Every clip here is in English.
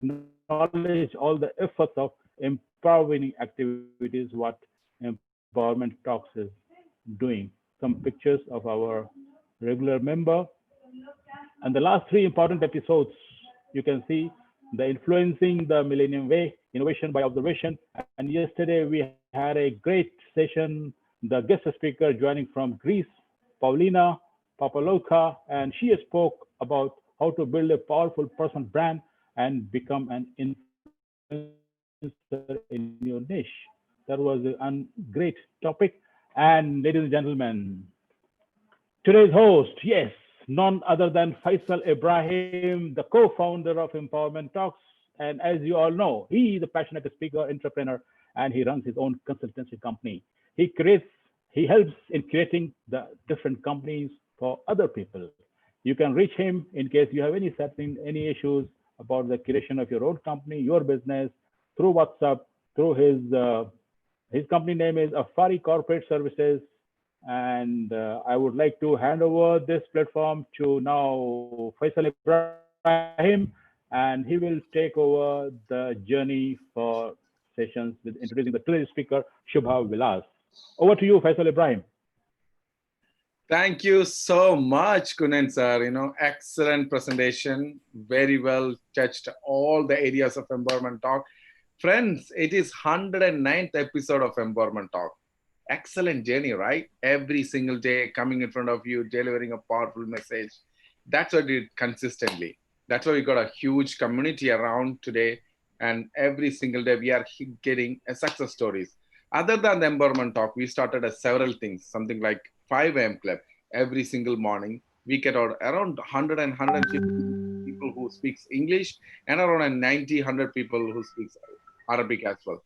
acknowledge all the efforts of empowering activities what Empowerment Talks is doing. Some pictures of our regular member. And the last three important episodes, you can see the influencing the millennium way, innovation by observation. And yesterday we had a great session. The guest speaker joining from Greece, Paulina Papaloka, and she spoke about how to build a powerful personal brand and become an influencer in your niche. That was a great topic. And ladies and gentlemen, today's host, yes, none other than Faisal Ibrahim, the co-founder of Empowerment Talks. And as you all know, he is a passionate speaker, entrepreneur, and he runs his own consultancy company. He creates, he helps in creating the different companies for other people. You can reach him in case you have any certain any issues about the creation of your own company, your business, through WhatsApp, through his company name is Afari Corporate Services, and I would like to hand over this platform to now Faisal Ibrahim, and he will take over the journey for sessions with introducing the today's speaker, Shubha Vilas. Over to you, Faisal Ibrahim. Thank you so much, Kunan sir. Excellent presentation. Very well touched all the areas of Empowerment Talk. Friends, it is 109th episode of Empowerment Talk. Excellent journey, right? Every single day coming in front of you, delivering a powerful message. That's what we did consistently. That's why we got a huge community around today. And every single day we are getting success stories. Other than the Empowerment Talk, we started several things, something like 5 a.m. club every single morning. We get out around 100 and 150 people who speaks English and around 90, 100 people who speaks Arabic as well.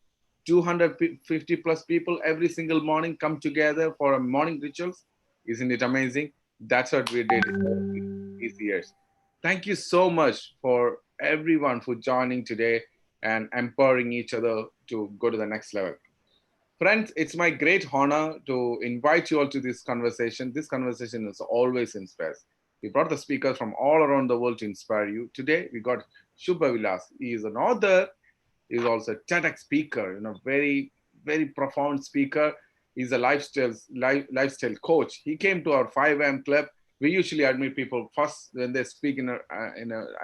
250 plus people every single morning come together for a morning rituals. Isn't it amazing? That's what we did these years. Thank you so much for everyone for joining today and empowering each other to go to the next level. Friends, it's my great honor to invite you all to this conversation. This conversation is always inspires. We brought the speakers from all around the world to inspire you. Today, we got Shubha Vilas. He is an author. He is also a TEDx speaker, very, very profound speaker. He's a lifestyle coach. He came to our 5am club. We usually admit people first when they speak in a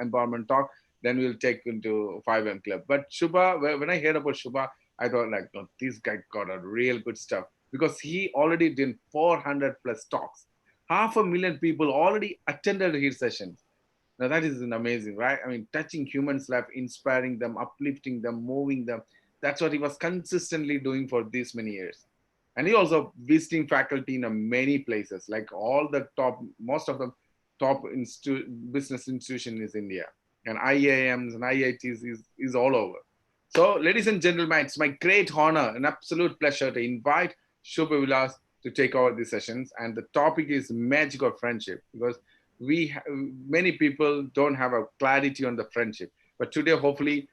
empowerment talk, then we'll take them to 5am club. But Shubha, when I heard about Shubha, I thought like, no, this guy got a real good stuff because he already did 400 plus talks. 500,000 people already attended his sessions. Now that is amazing, right? I mean, touching humans' life, inspiring them, uplifting them, moving them. That's what he was consistently doing for these many years. And he also visiting faculty in many places, like all the top, most of the top business institution is India. And IIMs and IITs is all over. So, ladies and gentlemen, it's my great honor and absolute pleasure to invite Shubha Vilas to take over these sessions. And the topic is magic of friendship, because many people don't have a clarity on the friendship. But today, hopefully,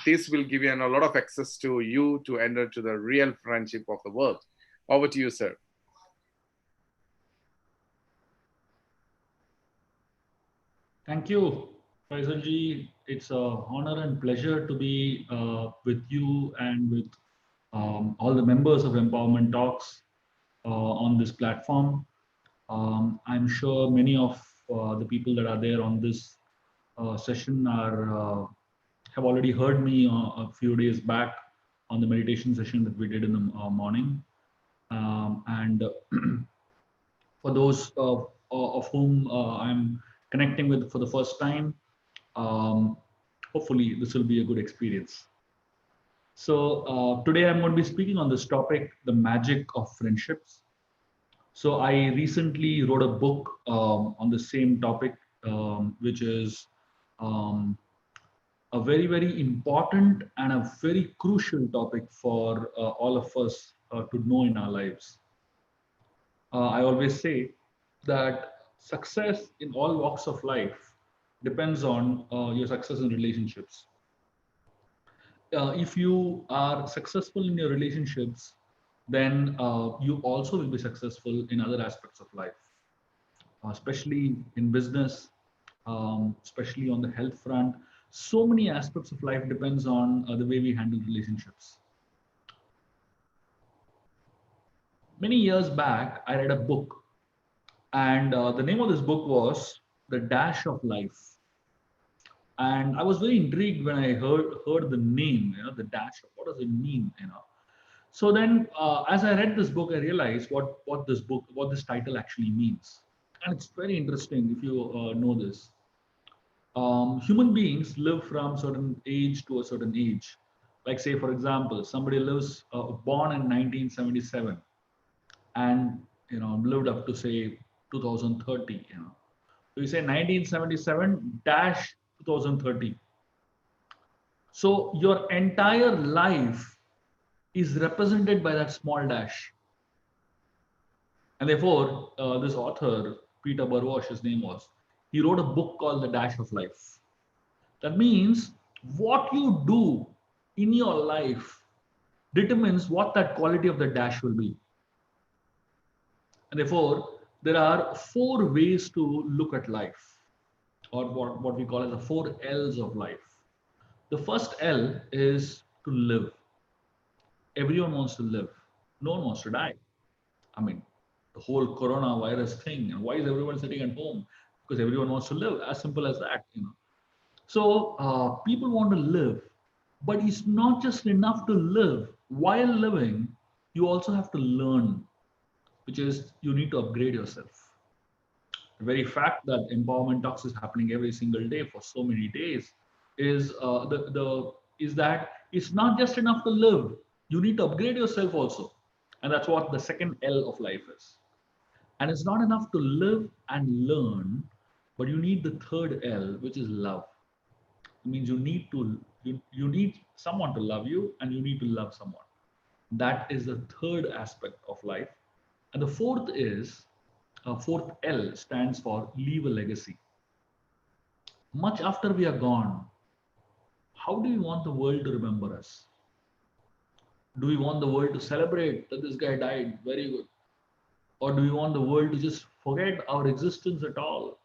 this will give you a lot of access to you to enter to the real friendship of the world. Over to you, sir. Thank you, Faisalji. It's an honor and pleasure to be with you and with all the members of Empowerment Talks on this platform. I'm sure many of the people that are there on this session have already heard me a few days back on the meditation session that we did in the morning. And for those of whom I'm connecting with for the first time, hopefully this will be a good experience. So today I'm going to be speaking on this topic, the magic of friendships. So I recently wrote a book on the same topic, which is a very, very important and a very crucial topic for all of us to know in our lives. I always say that success in all walks of life depends on your success in relationships. If you are successful in your relationships, then you also will be successful in other aspects of life, especially in business, especially on the health front. So many aspects of life depends on the way we handle relationships. Many years back, I read a book, and the name of this book was The Dash of Life. And I was very intrigued when I heard the name, the dash of what does it mean. So then, as I read this book, I realized what this title actually means, and it's very interesting if you know this. Human beings live from certain age to a certain age. Like say, for example, somebody lives born in 1977 and lived up to say 2030. So you say 1977 dash 2030. So your entire life is represented by that small dash. And therefore, this author, Peter Burwash, his name was, he wrote a book called The Dash of Life. That means what you do in your life determines what that quality of the dash will be. And therefore, there are four ways to look at life, or what we call as the four L's of life. The first L is to live. Everyone wants to live. No one wants to die. I mean, the whole coronavirus thing, and why is everyone sitting at home? Because everyone wants to live. As simple as that. So people want to live, but it's not just enough to live. While living, you also have to learn, which is you need to upgrade yourself. The very fact that empowerment talks is happening every single day for so many days is is that it's not just enough to live. You need to upgrade yourself also, and that's what the second L of life is. And it's not enough to live and learn, but you need the third L, which is love. It means you need someone to love you, and you need to love someone. That is the third aspect of life. And the fourth is fourth L stands for leave a legacy. Much after we are gone, how do we want the world to remember us? Do we want the world to celebrate that this guy died? Very good. Or do we want the world to just forget our existence at all?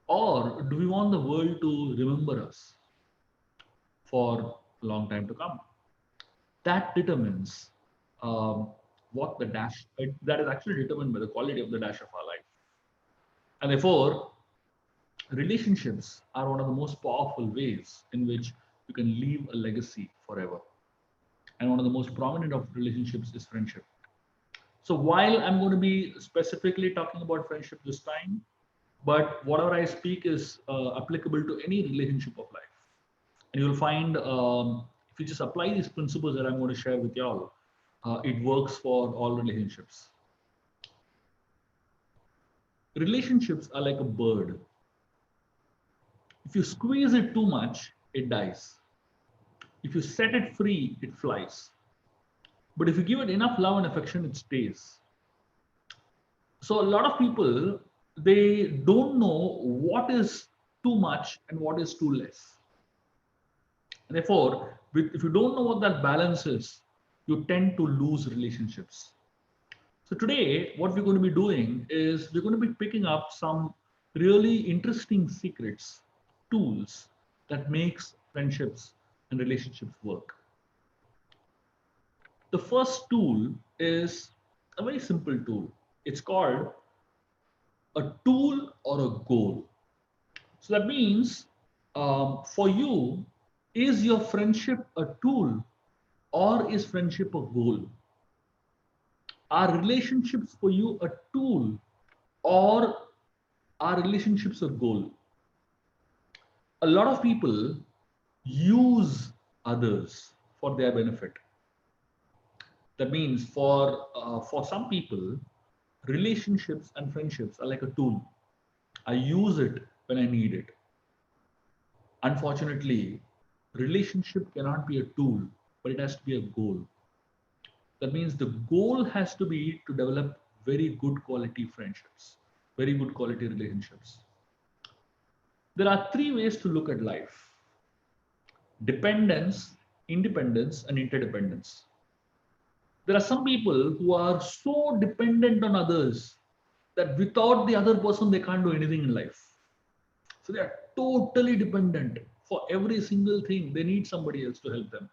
Or do we want the world to remember us for a long time to come? That determines what the dash, that is actually determined by the quality of the dash of our life. And therefore, relationships are one of the most powerful ways in which you can leave a legacy forever. And one of the most prominent of relationships is friendship. So while I'm going to be specifically talking about friendship this time, but whatever I speak is applicable to any relationship of life. And you'll find if you just apply these principles that I'm going to share with y'all, it works for all relationships. Relationships are like a bird. If you squeeze it too much, it dies. If you set it free, it flies. But if you give it enough love and affection, it stays. So a lot of people, they don't know what is too much and what is too less. And therefore, if you don't know what that balance is, you tend to lose relationships. So today, what we're going to be doing is we're going to be picking up some really interesting secrets, tools that makes friendships and relationships work. The first tool is a very simple tool. It's called a tool or a goal. So that means for you, is your friendship a tool or is friendship a goal? Are relationships for you a tool or are relationships a goal? A lot of people use others for their benefit. That means for some people, relationships and friendships are like a tool. I use it when I need it. Unfortunately, relationship cannot be a tool, but it has to be a goal. That means the goal has to be to develop very good quality friendships, very good quality relationships. There are three ways to look at life: dependence, independence, and interdependence. There are some people who are so dependent on others that without the other person, they can't do anything in life. So they are totally dependent For every single thing, they need somebody else to help them.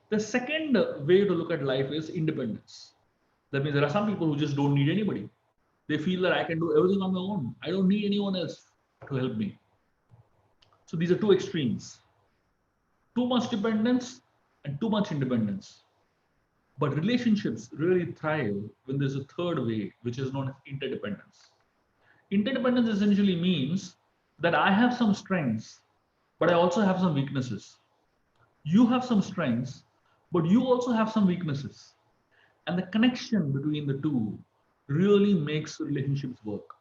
The second way to look at life is independence. That means there are some people who just don't need anybody. They feel that I can do everything on my own. I don't need anyone else to help me. So these are two extremes. Too much dependence and too much independence. But relationships really thrive when there's a third way, which is known as interdependence. Interdependence essentially means that I have some strengths, but I also have some weaknesses. You have some strengths, but you also have some weaknesses. And the connection between the two really makes relationships work.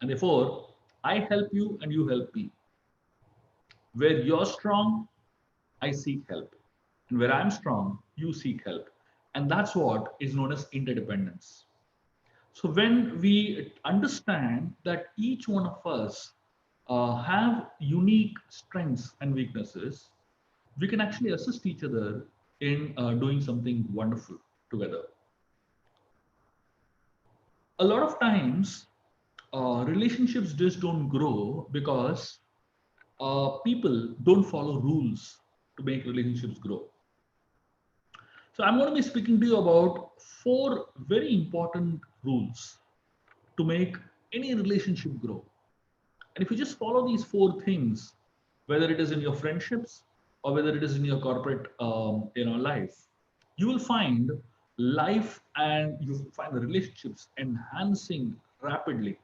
And therefore, I help you and you help me. Where you're strong, I seek help. And where I'm strong, you seek help. And that's what is known as interdependence. So when we understand that each one of us have unique strengths and weaknesses, we can actually assist each other in doing something wonderful together. A lot of times, relationships just don't grow because people don't follow rules to make relationships grow. So I'm going to be speaking to you about 4 very important rules to make any relationship grow. And if you just follow these 4 things, whether it is in your friendships or whether it is in your corporate life, you will find life and you will find the relationships enhancing rapidly.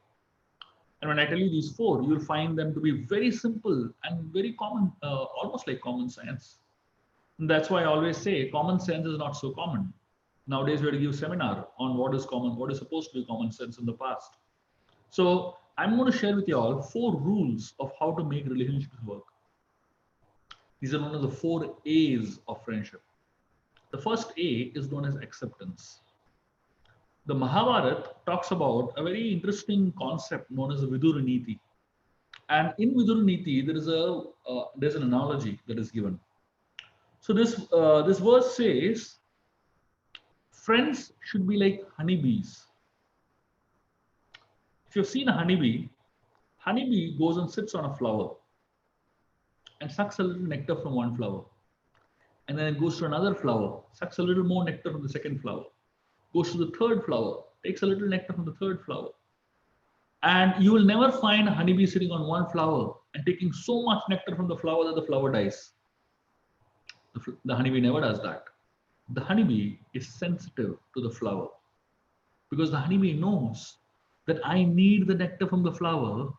And when I tell you these 4, you will find them to be very simple and very common, almost like common sense. And that's why I always say common sense is not so common. Nowadays, we have to give seminar on what is common, what is supposed to be common sense in the past. So I'm going to share with you all 4 rules of how to make relationships work. These are known as the 4 A's of friendship. The first A is known as acceptance. The Mahabharata talks about a very interesting concept known as the Vidura Niti. And in Vidura Niti, there's an analogy that is given. So this verse says, friends should be like honeybees. If you've seen a honeybee goes and sits on a flower and sucks a little nectar from one flower. And then it goes to another flower, sucks a little more nectar from the second flower, goes to the third flower, takes a little nectar from the third flower. And you will never find a honeybee sitting on one flower and taking so much nectar from the flower that the flower dies. The honeybee never does that. The honeybee is sensitive to the flower because the honeybee knows that I need the nectar from the flower,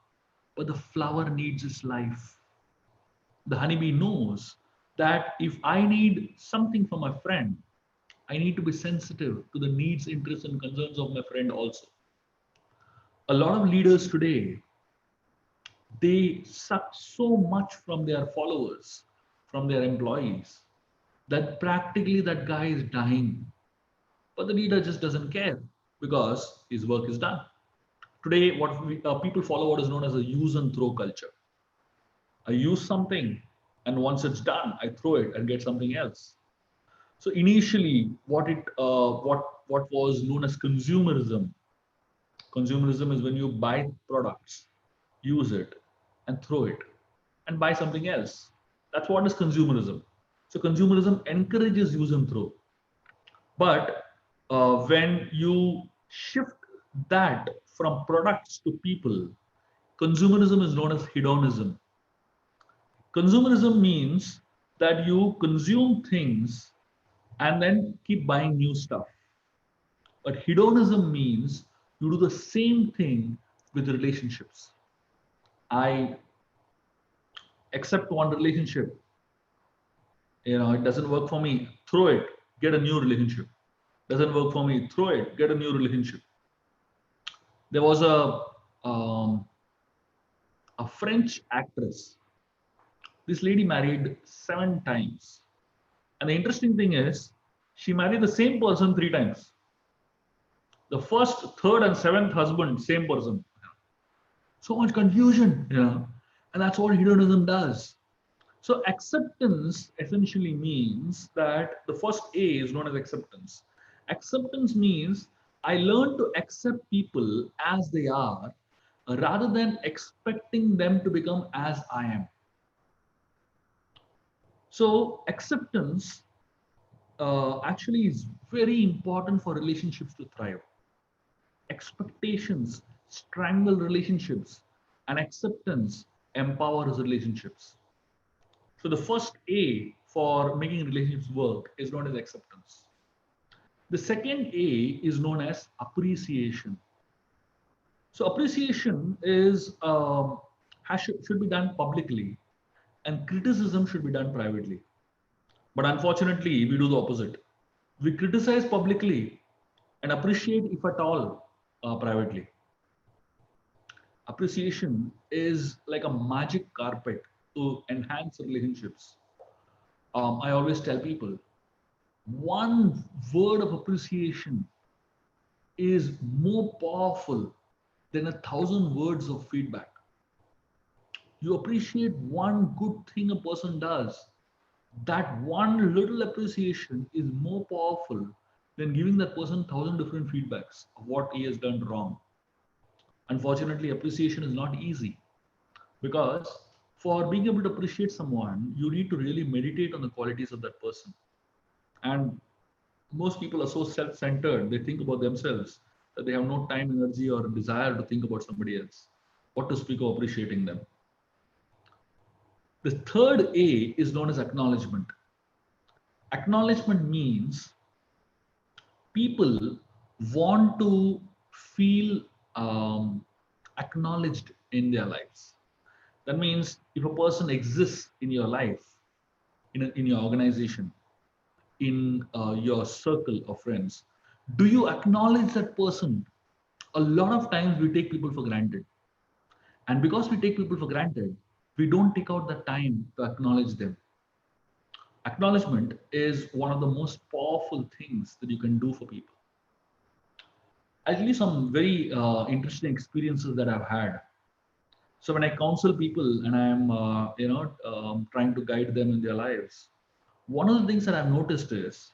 but the flower needs its life. The honeybee knows that if I need something from my friend, I need to be sensitive to the needs, interests, and concerns of my friend also. A lot of leaders today, they suck so much from their followers, from their employees, that practically that guy is dying. But the leader just doesn't care because his work is done. Today, people follow what is known as a use and throw culture. I use something, and once it's done, I throw it and get something else. So initially, what was known as consumerism. Consumerism is when you buy products, use it, and throw it, and buy something else. That's what is consumerism. So consumerism encourages use and throw. But when you shift that from products to people, consumerism is known as hedonism. Consumerism means that you consume things and then keep buying new stuff. But hedonism means you do the same thing with relationships. I accept one relationship. It doesn't work for me, throw it, get a new relationship. Doesn't work for me, throw it, get a new relationship. There was a French actress. This lady married 7 times. And the interesting thing is, she married the same person 3 times. The first, third, and 7th husband, same person. So much confusion, and that's what hedonism does. So acceptance essentially means that the first A is known as acceptance. Acceptance means I learn to accept people as they are rather than expecting them to become as I am. So acceptance actually is very important for relationships to thrive. Expectations strangle relationships, and acceptance empowers relationships. So the first A for making relationships work is known as acceptance. The second A is known as appreciation. So appreciation is should be done publicly, and criticism should be done privately. But unfortunately, we do the opposite. We criticize publicly and appreciate, if at all, privately. Appreciation is like a magic carpet to enhance relationships. I always tell people one word of appreciation is more powerful than 1,000 words of feedback. You appreciate one good thing a person does, that one little appreciation is more powerful than giving that person 1,000 different feedbacks of what he has done wrong. Unfortunately, appreciation is not easy because for being able to appreciate someone, you need to really meditate on the qualities of that person. And most people are so self-centered, they think about themselves that they have no time, energy, or desire to think about somebody else. What to speak of appreciating them. The third A is known as acknowledgement. Acknowledgement means people want to feel acknowledged in their lives. That means if a person exists in your life, in your organization, in your circle of friends, do you acknowledge that person? A lot of times we take people for granted. And because we take people for granted, we don't take out the time to acknowledge them. Acknowledgement is one of the most powerful things that you can do for people. I'll tell you some very interesting experiences that I've had. So when I counsel people and I'm, trying to guide them in their lives, one of the things that I've noticed is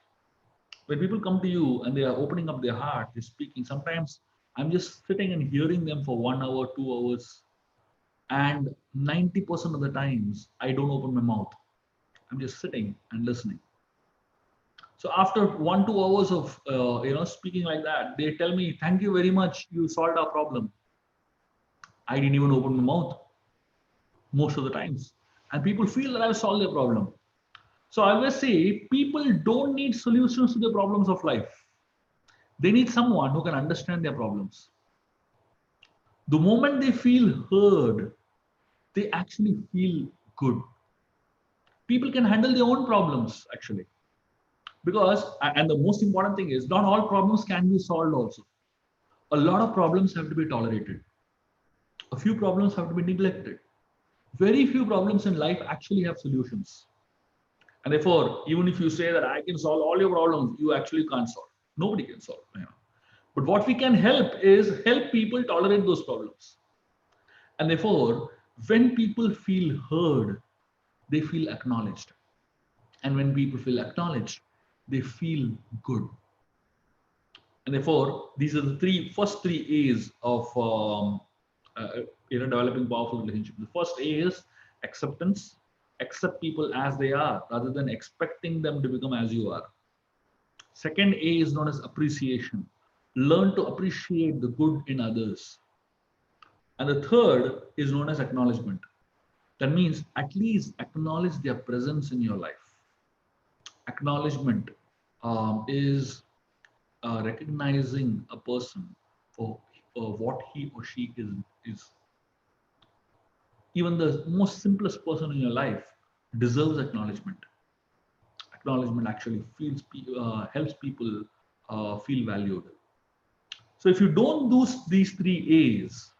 when people come to you and they are opening up their heart, they're speaking. Sometimes I'm just sitting and hearing them for 1 hour, 2 hours, and 90% of the times I don't open my mouth. I'm just sitting and listening. So after 1, 2 hours of speaking like that, they tell me, "Thank you very much. You solved our problem." I didn't even open my mouth most of the times, and people feel that I've solved their problem. So I always say, people don't need solutions to the problems of life. They need someone who can understand their problems. The moment they feel heard, they actually feel good. People can handle their own problems actually, because and the most important thing is not all problems can be solved also. A lot of problems have to be tolerated. A few problems have to be neglected. Very few problems in life actually have solutions. And therefore, even if you say that I can solve all your problems, you actually can't solve. Nobody can solve. But what we can help is help people tolerate those problems. And therefore, when people feel heard, they feel acknowledged. And when people feel acknowledged, they feel good. And therefore, these are the first three A's of developing powerful relationships. The first A is acceptance. Accept people as they are rather than expecting them to become as you are. Second A is known as appreciation. Learn to appreciate the good in others. And the third is known as acknowledgement. That means at least acknowledge their presence in your life. Acknowledgement is recognizing a person for what he or she is. Even the most simplest person in your life deserves acknowledgement. Acknowledgement actually helps people feel valued. So if you don't do these three A's,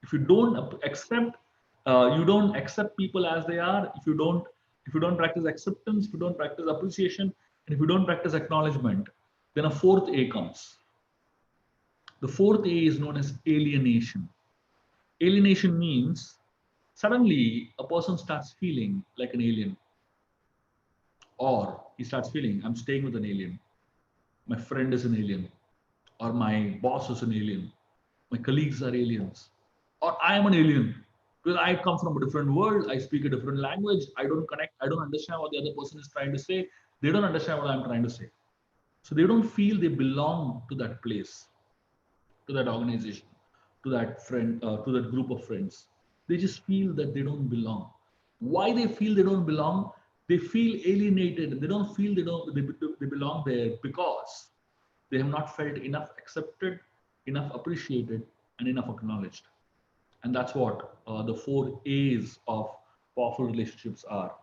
if you don't accept people as they are, if you don't practice acceptance, if you don't practice appreciation, and if you don't practice acknowledgement, then a fourth A comes. The fourth A is known as alienation. Alienation means suddenly a person starts feeling like an alien, or he starts feeling, I'm staying with an alien, my friend is an alien, or my boss is an alien, my colleagues are aliens, or I am an alien. Because I come from a different world, I speak a different language, I don't connect, I don't understand what the other person is trying to say, they don't understand what I'm trying to say. So they don't feel they belong to that place, to that organization, to that friend, to that group of friends. They just feel that they don't belong. Why they feel they don't belong? They feel alienated. They don't feel they belong there because they have not felt enough accepted, enough appreciated, and enough acknowledged. And that's what the four A's of powerful relationships are.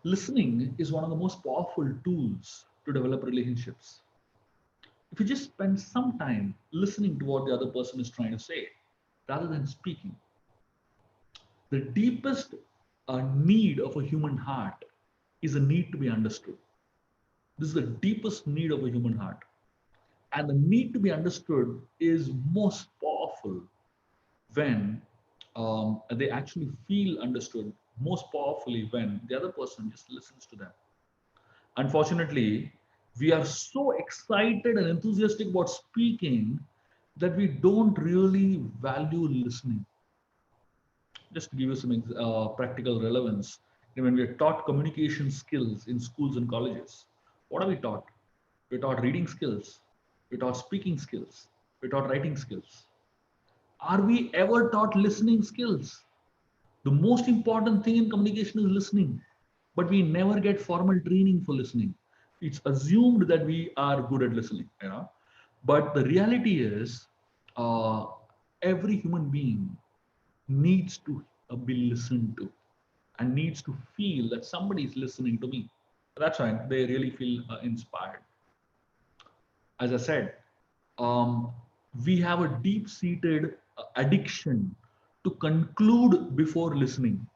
Listening is one of the most powerful tools to develop relationships. If you just spend some time listening to what the other person is trying to say rather than speaking, the deepest need of a human heart is a need to be understood. This is the deepest need of a human heart. And the need to be understood is most powerful when they actually feel understood, most powerfully when the other person just listens to them. Unfortunately, we are so excited and enthusiastic about speaking that we don't really value listening. Just to give you some practical relevance, when we are taught communication skills in schools and colleges, what are we taught? We're taught reading skills, we're taught speaking skills, we're taught writing skills. Are we ever taught listening skills? The most important thing in communication is listening, but we never get formal training for listening. It's assumed that we are good at listening, But the reality is, uh, every human being needs to be listened to and needs to feel that somebody is listening to me. That's right. They really feel inspired. As I said, um, we have a deep-seated addiction to conclude before listening.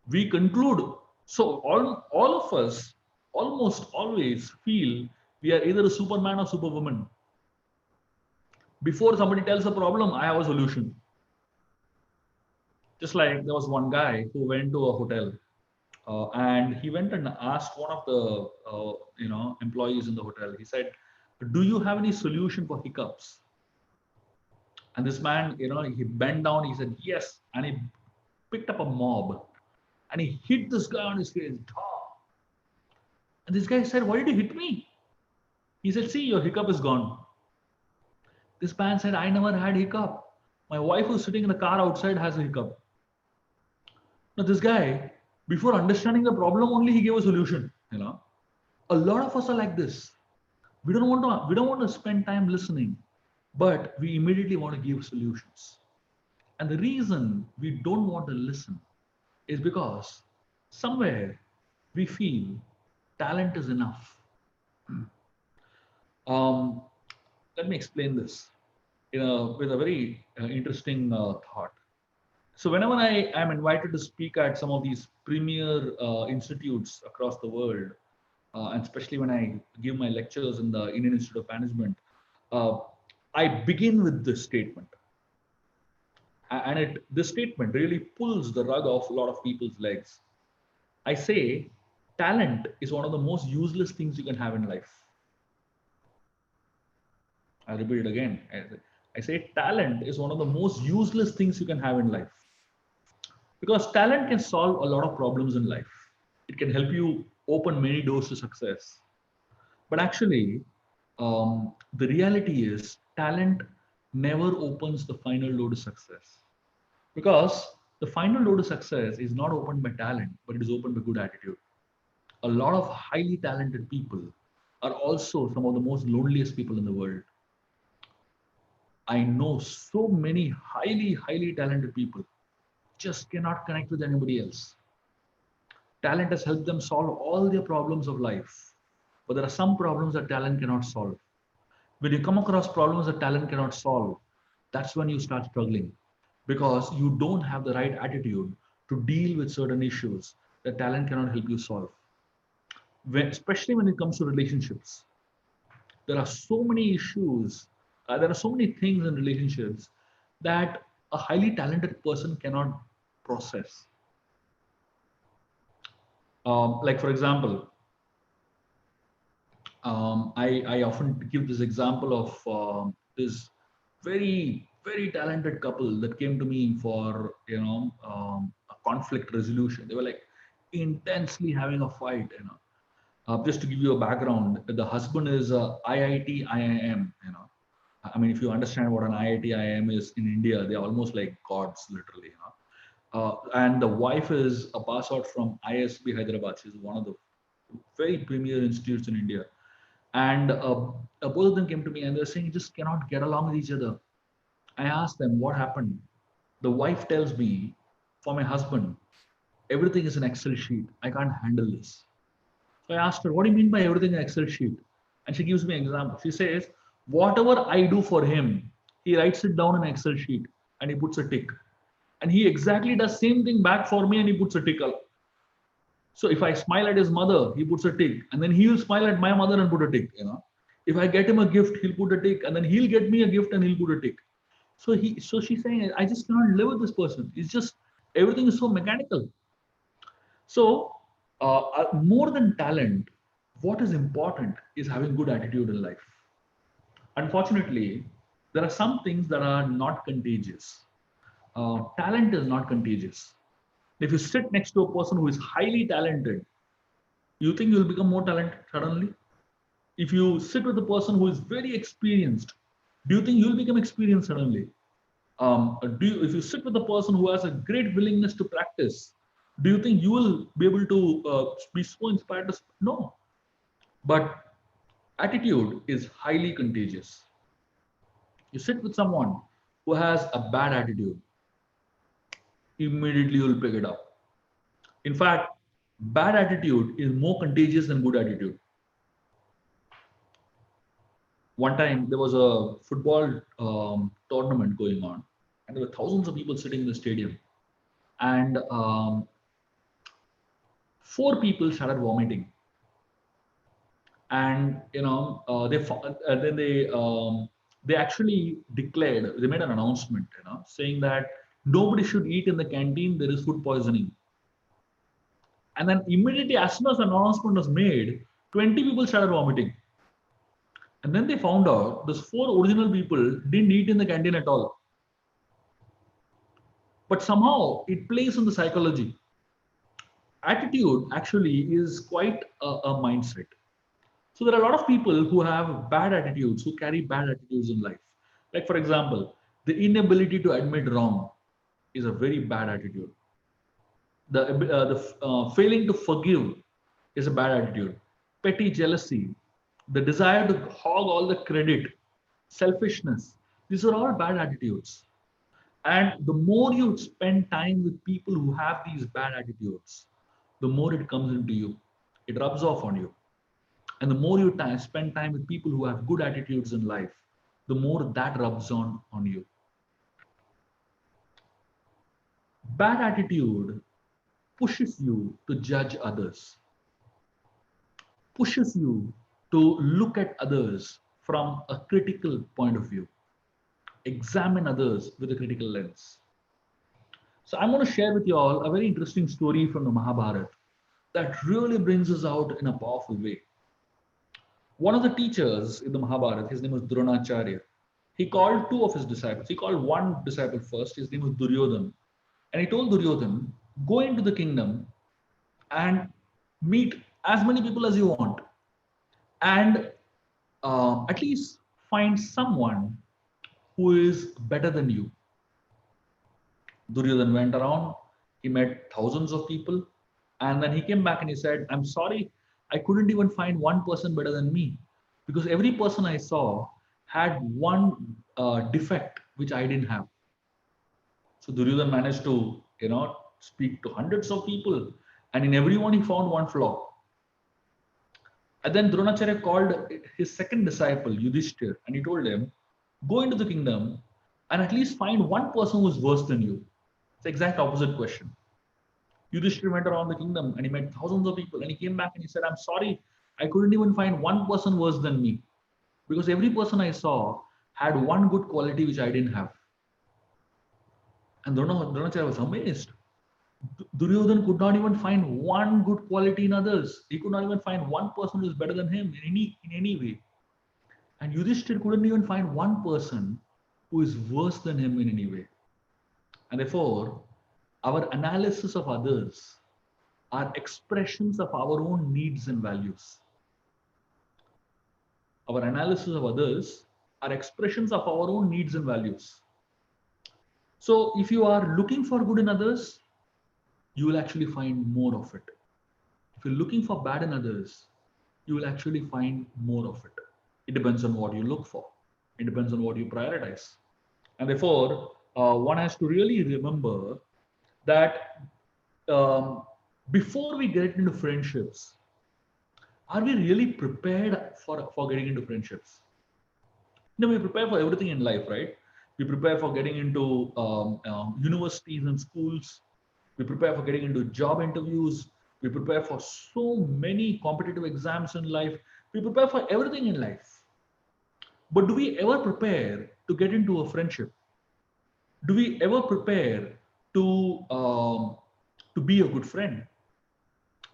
We conclude. So all of us almost always feel we are either a Superman or Superwoman. Before somebody tells a problem, I have a solution. Just like there was one guy who went to a hotel and he went and asked one of the employees in the hotel. He said, "Do you have any solution for hiccups?" And this man, he bent down. He said, "Yes," and he picked up a mob and he hit this guy on his face. And this guy said, "Why did you hit me?" He said, "See, your hiccup is gone." This man said, "I never had hiccup. My wife who's sitting in the car outside has a hiccup." Now this guy, before understanding the problem, only he gave a solution. A lot of us are like this. We don't want to spend time listening, but we immediately want to give solutions. And the reason we don't want to listen is because somewhere we feel talent is enough. Um, Let me explain this with a very interesting thought. So whenever I am invited to speak at some of these premier institutes across the world, and especially when I give my lectures in the Indian Institute of Management, uh, I begin with this statement. And this statement really pulls the rug off a lot of people's legs. I say, talent is one of the most useless things you can have in life. I repeat it again. I say, talent is one of the most useless things you can have in life. Because talent can solve a lot of problems in life. It can help you open many doors to success. But actually, the reality is talent never opens the final door to success. Because the final door to success is not opened by talent, but it is opened by good attitude. A lot of highly talented people are also some of the most loneliest people in the world. I know so many highly talented people just cannot connect with anybody else. Talent has helped them solve all their problems of life. But there are some problems that talent cannot solve. When you come across problems that talent cannot solve, that's when you start struggling because you don't have the right attitude to deal with certain issues that talent cannot help you solve. Especially when it comes to relationships, there are so many issues, there are so many things in relationships that a highly talented person cannot process. Like, for example, I often give this example of this very very talented couple that came to me for a conflict resolution. They were like intensely having a fight. Just to give you a background, the husband is IIT IIM. I mean, if you understand what an IIT IIM is in India, they're almost like gods, literally. And the wife is a pass out from ISB Hyderabad. She's one of the very premier institutes in India. And both of them came to me and they're saying, you just cannot get along with each other. I asked them, what happened? The wife tells me, for my husband, everything is an Excel sheet. I can't handle this. So I asked her, what do you mean by everything in Excel sheet? And she gives me an example. She says, whatever I do for him, he writes it down in an Excel sheet and he puts a tick. And he exactly does same thing back for me and he puts a tick. So if I smile at his mother, he puts a tick. And then he'll smile at my mother and put a tick. If I get him a gift, he'll put a tick. And then he'll get me a gift and he'll put a tick. So she's saying, I just cannot live with this person. It's just, everything is so mechanical. So more than talent, what is important is having good attitude in life. Unfortunately, there are some things that are not contagious. Talent is not contagious. If you sit next to a person who is highly talented, you think you'll become more talented suddenly? If you sit with a person who is very experienced, do you think you'll become experienced suddenly? If you sit with a person who has a great willingness to practice, do you think you will be able to be so inspired to? No. But attitude is highly contagious. You sit with someone who has a bad attitude, immediately you'll pick it up. In fact, bad attitude is more contagious than good attitude. One time there was a football tournament going on, and there were thousands of people sitting in the stadium, and 4 people started vomiting, and then they actually declared, they made an announcement, saying that nobody should eat in the canteen. There is food poisoning. And then immediately, as soon as the announcement was made, 20 people started vomiting. And then they found out those 4 original people didn't eat in the canteen at all. But somehow it plays on the psychology. Attitude actually is quite a mindset. So there are a lot of people who have bad attitudes, who carry bad attitudes in life. Like, for example, the inability to admit wrong is a very bad attitude. The failing to forgive is a bad attitude. Petty jealousy, the desire to hog all the credit, selfishness, these are all bad attitudes. And the more you spend time with people who have these bad attitudes, the more it comes into you. It rubs off on you. And the more you spend time with people who have good attitudes in life, the more that rubs on you. Bad attitude pushes you to judge others, pushes you to look at others from a critical point of view, examine others with a critical lens. So I'm going to share with you all a very interesting story from the Mahabharata that really brings us out in a powerful way. One of the teachers in the Mahabharata, his name was Dronacharya. He called 2 of his disciples. He called one disciple first, his name was Duryodhana. And he told Duryodhana, go into the kingdom and meet as many people as you want. And at least find someone who is better than you. Duryodhana went around, he met thousands of people, and then he came back and he said, I'm sorry, I couldn't even find one person better than me, because every person I saw had one defect which I didn't have. So Duryodhana managed to, speak to hundreds of people, and in everyone he found one flaw. And then Dronacharya called his second disciple, Yudhishthir, and he told him, go into the kingdom and at least find one person who is worse than you. It's the exact opposite question. Yudhishthir went around the kingdom and he met thousands of people, and he came back and he said, I'm sorry, I couldn't even find one person worse than me, because every person I saw had one good quality which I didn't have. And Dronacharya was amazed. Duryodhana could not even find one good quality in others. He could not even find one person who is better than him in any way. And Yudhishthir couldn't even find one person who is worse than him in any way. And therefore, our analysis of others are expressions of our own needs and values. Our analysis of others are expressions of our own needs and values. So if you are looking for good in others, you will actually find more of it. If you're looking for bad in others, you will actually find more of it. It depends on what you look for. It depends on what you prioritize. And therefore, one has to really remember that before we get into friendships, are we really prepared for getting into friendships? We prepare for everything in life, right? We prepare for getting into universities and schools. We prepare for getting into job interviews. We prepare for so many competitive exams in life. We prepare for everything in life. But do we ever prepare to get into a friendship? Do we ever prepare to be a good friend?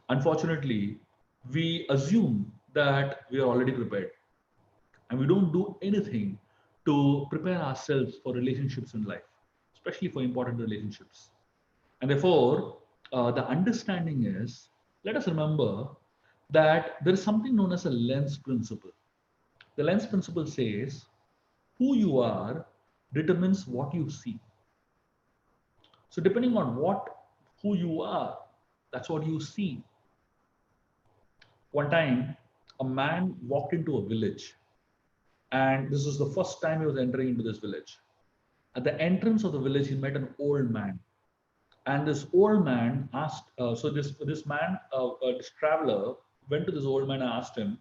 Unfortunately, we assume that we are already prepared, and we don't do anything to prepare ourselves for relationships in life, especially for important relationships. And therefore, the understanding is, let us remember that there is something known as a lens principle. The lens principle says, who you are determines what you see. So depending on who you are, that's what you see. One time, a man walked into a village, and this was the first time he was entering into this village. At the entrance of the village, he met an old man, and this old man asked. This traveler went to this old man and asked him,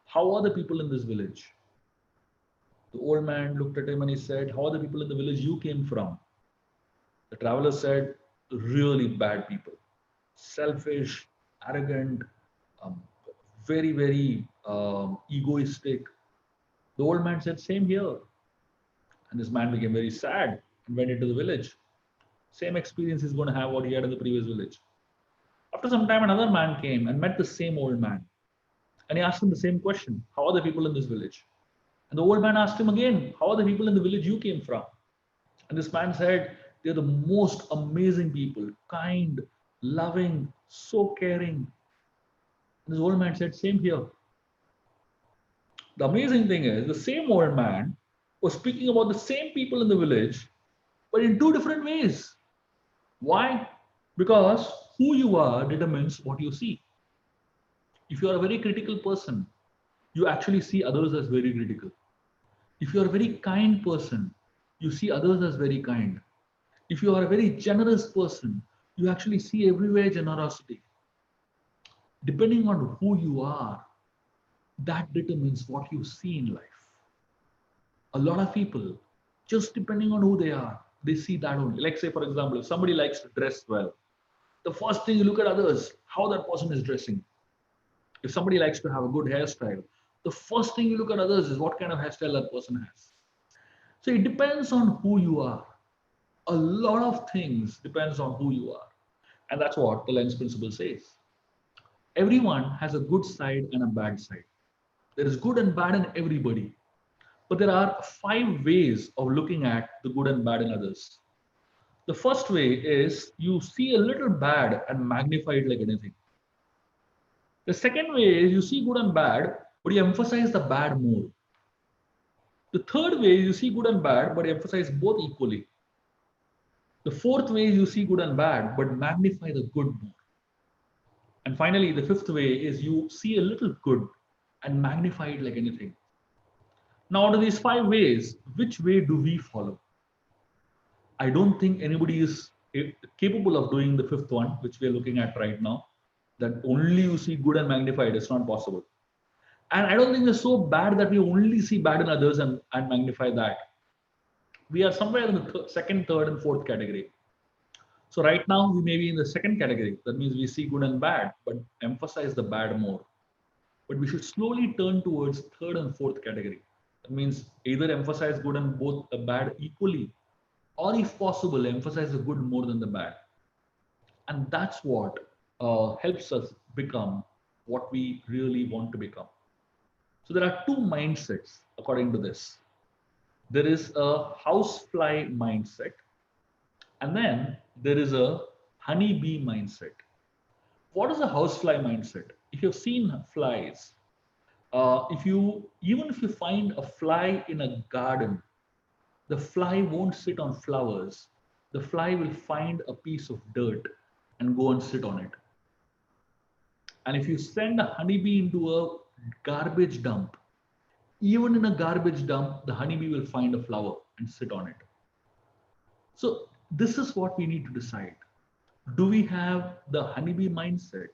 "How are the people in this village?" The old man looked at him and he said, "How are the people in the village you came from?" The traveler said, "Really bad people, selfish, arrogant, um, very, very egoistic." The old man said, "Same here." And this man became very sad and went into the village. Same experience he's going to have what he had in the previous village. After some time, another man came and met the same old man. And he asked him the same question, "How are the people in this village?" And the old man asked him again, "How are the people in the village you came from?" And this man said, "They're the most amazing people, kind, loving, so caring." And this old man said, "Same here." The amazing thing is, the same old man was speaking about the same people in the village, but in two different ways. Why? Because who you are determines what you see. If you are a very critical person, you actually see others as very critical. If you are a very kind person, you see others as very kind. If you are a very generous person, you actually see everywhere generosity. Depending on who you are, that determines what you see in life. A lot of people, just depending on who they are, they see that only. Like, say, for example, if somebody likes to dress well, the first thing you look at others, how that person is dressing. If somebody likes to have a good hairstyle, the first thing you look at others is what kind of hairstyle that person has. So it depends on who you are. A lot of things depends on who you are. And that's what the lens principle says. Everyone has a good side and a bad side. There is good and bad in everybody. But there are 5 ways of looking at the good and bad in others. The first way is you see a little bad and magnify it like anything. The second way is you see good and bad, but you emphasize the bad more. The third way is you see good and bad, but you emphasize both equally. The fourth way is you see good and bad, but magnify the good more. And finally, the fifth way is you see a little good and magnify it like anything. Now, out of these 5 ways, which way do we follow? I don't think anybody is capable of doing the fifth one, which we are looking at right now, that only you see good and magnify it. It's not possible. And I don't think it's so bad that we only see bad in others and magnify that. We are somewhere in the second, third, and fourth category. So right now we may be in the second category. That means we see good and bad, but emphasize the bad more. But we should slowly turn towards third and fourth category. That means either emphasize good and both the bad equally, or if possible, emphasize the good more than the bad. And that's what helps us become what we really want to become. So there are two mindsets according to this. there is a housefly mindset, and then there is a honeybee mindset. What is a housefly mindset? If you've seen flies, if you even if you find a fly in a garden, the fly won't sit on flowers. The fly will find a piece of dirt and go and sit on it. And if you send a honeybee into a garbage dump, even in a garbage dump, the honeybee will find a flower and sit on it. So, this is what we need to decide. Do we have the honeybee mindset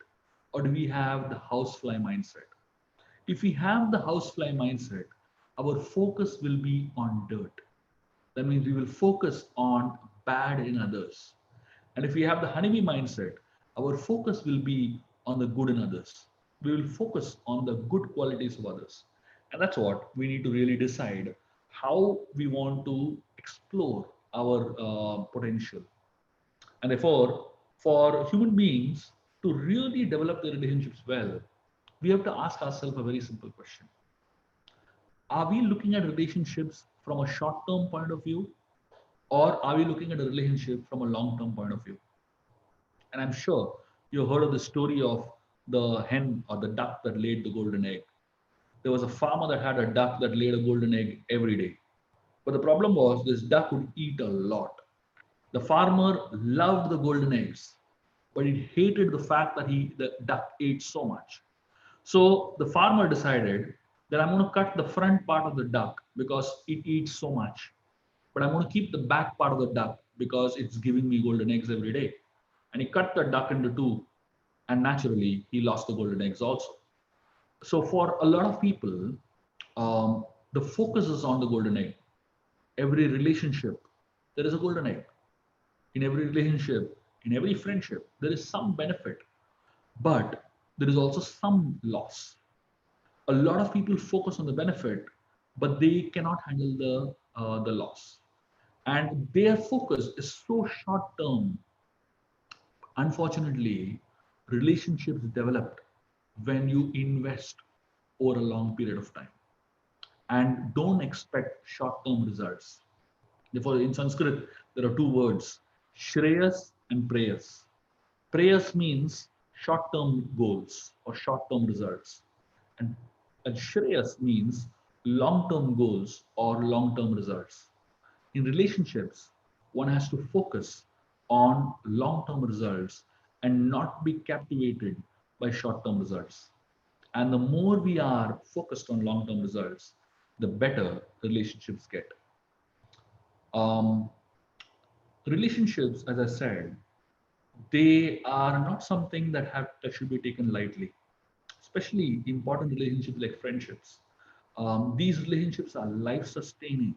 or do we have the housefly mindset? If we have the housefly mindset, our focus will be on dirt. That means we will focus on bad in others. And if we have the honeybee mindset, our focus will be on the good in others. We will focus on the good qualities of others. And that's what we need to really decide how we want to explore our potential. And therefore, for human beings to really develop their relationships well, we have to ask ourselves a very simple question. Are we looking at relationships from a short term point of view, or are we looking at a relationship from a long term point of view? And I'm sure you heard of the story of the hen or the duck that laid the golden egg. There was a farmer that had a duck that laid a golden egg every day. But the problem was this duck would eat a lot. The farmer loved the golden eggs, but he hated the fact that the duck ate so much. So the farmer decided that I'm going to cut the front part of the duck because it eats so much, but I'm going to keep the back part of the duck because it's giving me golden eggs every day. And he cut the duck into two, and naturally he lost the golden eggs also. So for a lot of people, the focus is on the golden egg. Every relationship, there is a golden egg. In every relationship, in every friendship, there is some benefit, but there is also some loss. A lot of people focus on the benefit, but they cannot handle the loss, and their focus is so short term. Unfortunately, relationships developed when you invest over a long period of time, and don't expect short term results. Therefore, in Sanskrit, there are two words, Shreyas and Prayas. Prayas means short term goals or short term results, and, and Shreyas means long term goals or long term results. In relationships, one has to focus on long term results and not be captivated by short term results. And the more we are focused on long term results, the better relationships get. Um, Relationships, as I said, they are not something that should be taken lightly, especially important relationships like friendships. These relationships are life sustaining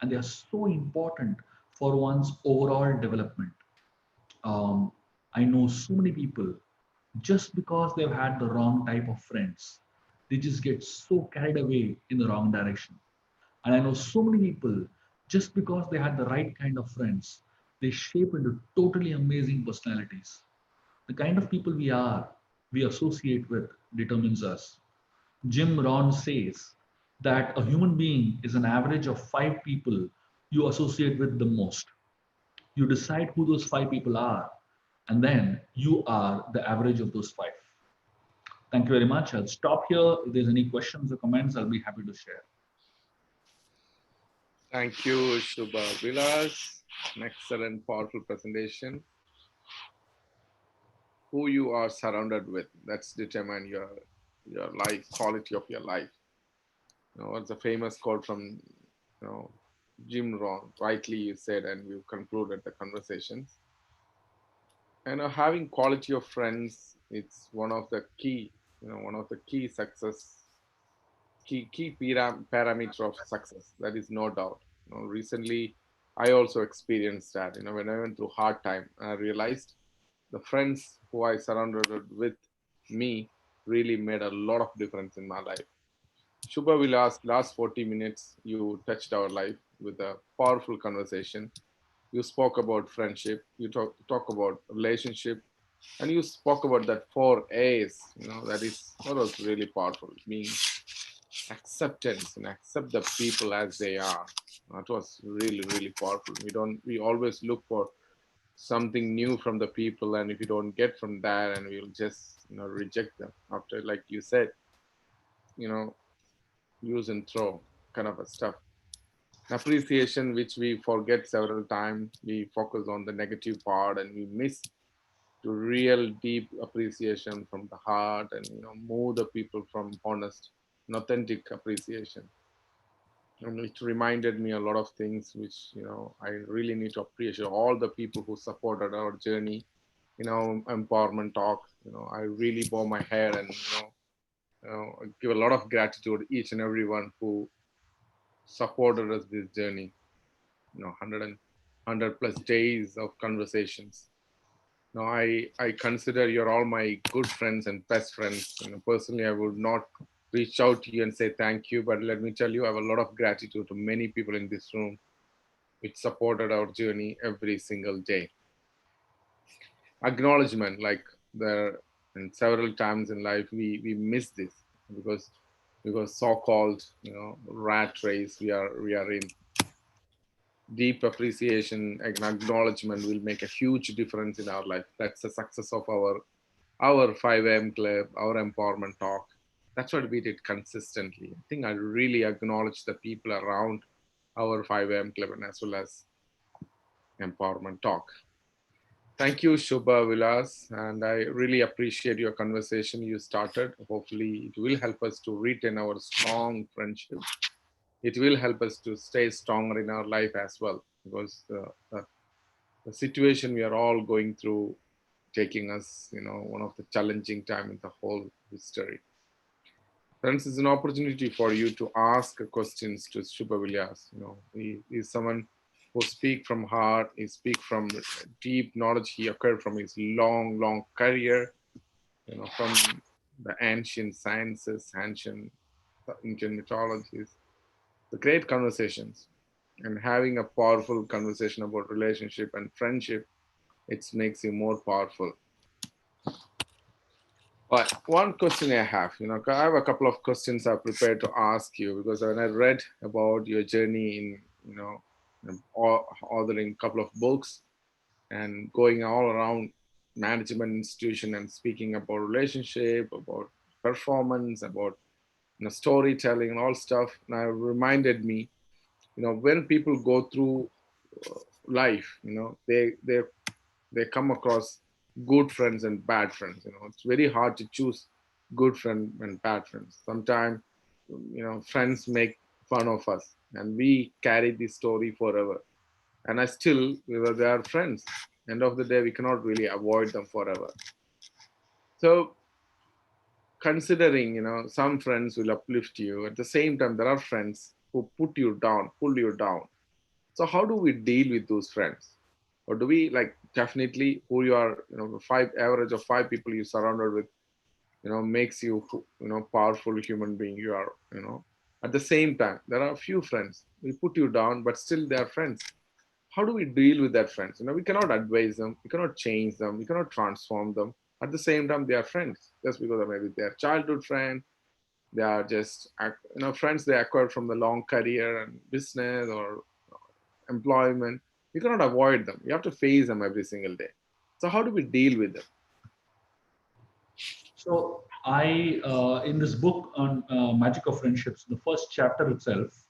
and they are so important for one's overall development. Um, I know so many people, just because they've had the wrong type of friends, they just get so carried away in the wrong direction. And I know so many people, just because they had the right kind of friends, they shape into totally amazing personalities. The kind of people we associate with, determines us. Jim Rohn says that a human being is an average of five people you associate with the most. You decide who those five people are, and then you are the average of those five. Thank you very much. I'll stop here. If there's any questions or comments, I'll be happy to share. Thank you, Shubha. Vilas, an excellent, powerful presentation. Who you are surrounded with, that's determine your life, quality of your life. It's a famous quote from Jim Rohn. Rightly you said, and we've concluded the conversations. And having quality of friends, it's one of the key success, key parameter of success. That is no doubt. Recently, I also experienced that. When I went through hard time, I realized the friends who I surrounded with me really made a lot of difference in my life. Shubha, we last 40 minutes, you touched our life with a powerful conversation. You spoke about friendship, you talk about relationship, and you spoke about that 4 A's. That was really powerful. Means acceptance and accept the people as they are. That was really, really powerful. We always look for something new from the people, and if you don't get from that, and we'll just, reject them after, like you said, you know, use and throw kind of a stuff. Appreciation, which we forget several times, we focus on the negative part and we miss to real deep appreciation from the heart, and move the people from honest and authentic appreciation. And it reminded me a lot of things which I really need to appreciate all the people who supported our journey, empowerment talk. I really bow my head and I give a lot of gratitude to each and everyone who supported us this journey. 100 plus days of conversations. Now, I consider you're all my good friends and best friends. Personally, I would not reach out to you and say thank you, but let me tell you, I have a lot of gratitude to many people in this room which supported our journey every single day. Acknowledgement, like there and several times in life we miss this because so-called rat race we are in. Deep appreciation and acknowledgement will make a huge difference in our life. That's the success of our 5am club, our empowerment talk. That's what we did consistently. I think I really acknowledge the people around our 5am club and as well as empowerment talk. Thank you, Shubha, Vilas, and I really appreciate your conversation you started. Hopefully, it will help us to retain our strong friendship. It will help us to stay stronger in our life as well, because the situation we are all going through, taking us, one of the challenging time in the whole history. Friends, it's an opportunity for you to ask questions to Shubha Vilas. He is someone who speak from heart. He speak from deep knowledge he acquired from his long, long career. From the ancient sciences, ancient mythologies, the great conversations, and having a powerful conversation about relationship and friendship. It makes you more powerful. But one question I have, I have a couple of questions I've prepared to ask you, because when I read about your journey in, authoring a couple of books and going all around management institution and speaking about relationship, about performance, about storytelling and all stuff, now reminded me, when people go through life, they come across good friends and bad friends. It's very hard to choose good friend and bad friends. Sometimes friends make fun of us and we carry this story forever, and I still they are friends. End of the day, we cannot really avoid them forever. So considering, some friends will uplift you, at the same time there are friends who put you down, pull you down. So how do we deal with those friends? Or do we, like, definitely who you are, five average of five people you surrounded with, makes you, powerful human being you are, At the same time, there are a few friends we put you down, but still they are friends. How do we deal with that friends? We cannot advise them, we cannot change them, we cannot transform them. At the same time, they are friends just because of maybe their childhood friend. They are just friends they acquired from the long career and business or employment. You cannot avoid them. You have to face them every single day. So how do we deal with them? So in this book on Magic of Friendships, the first chapter itself,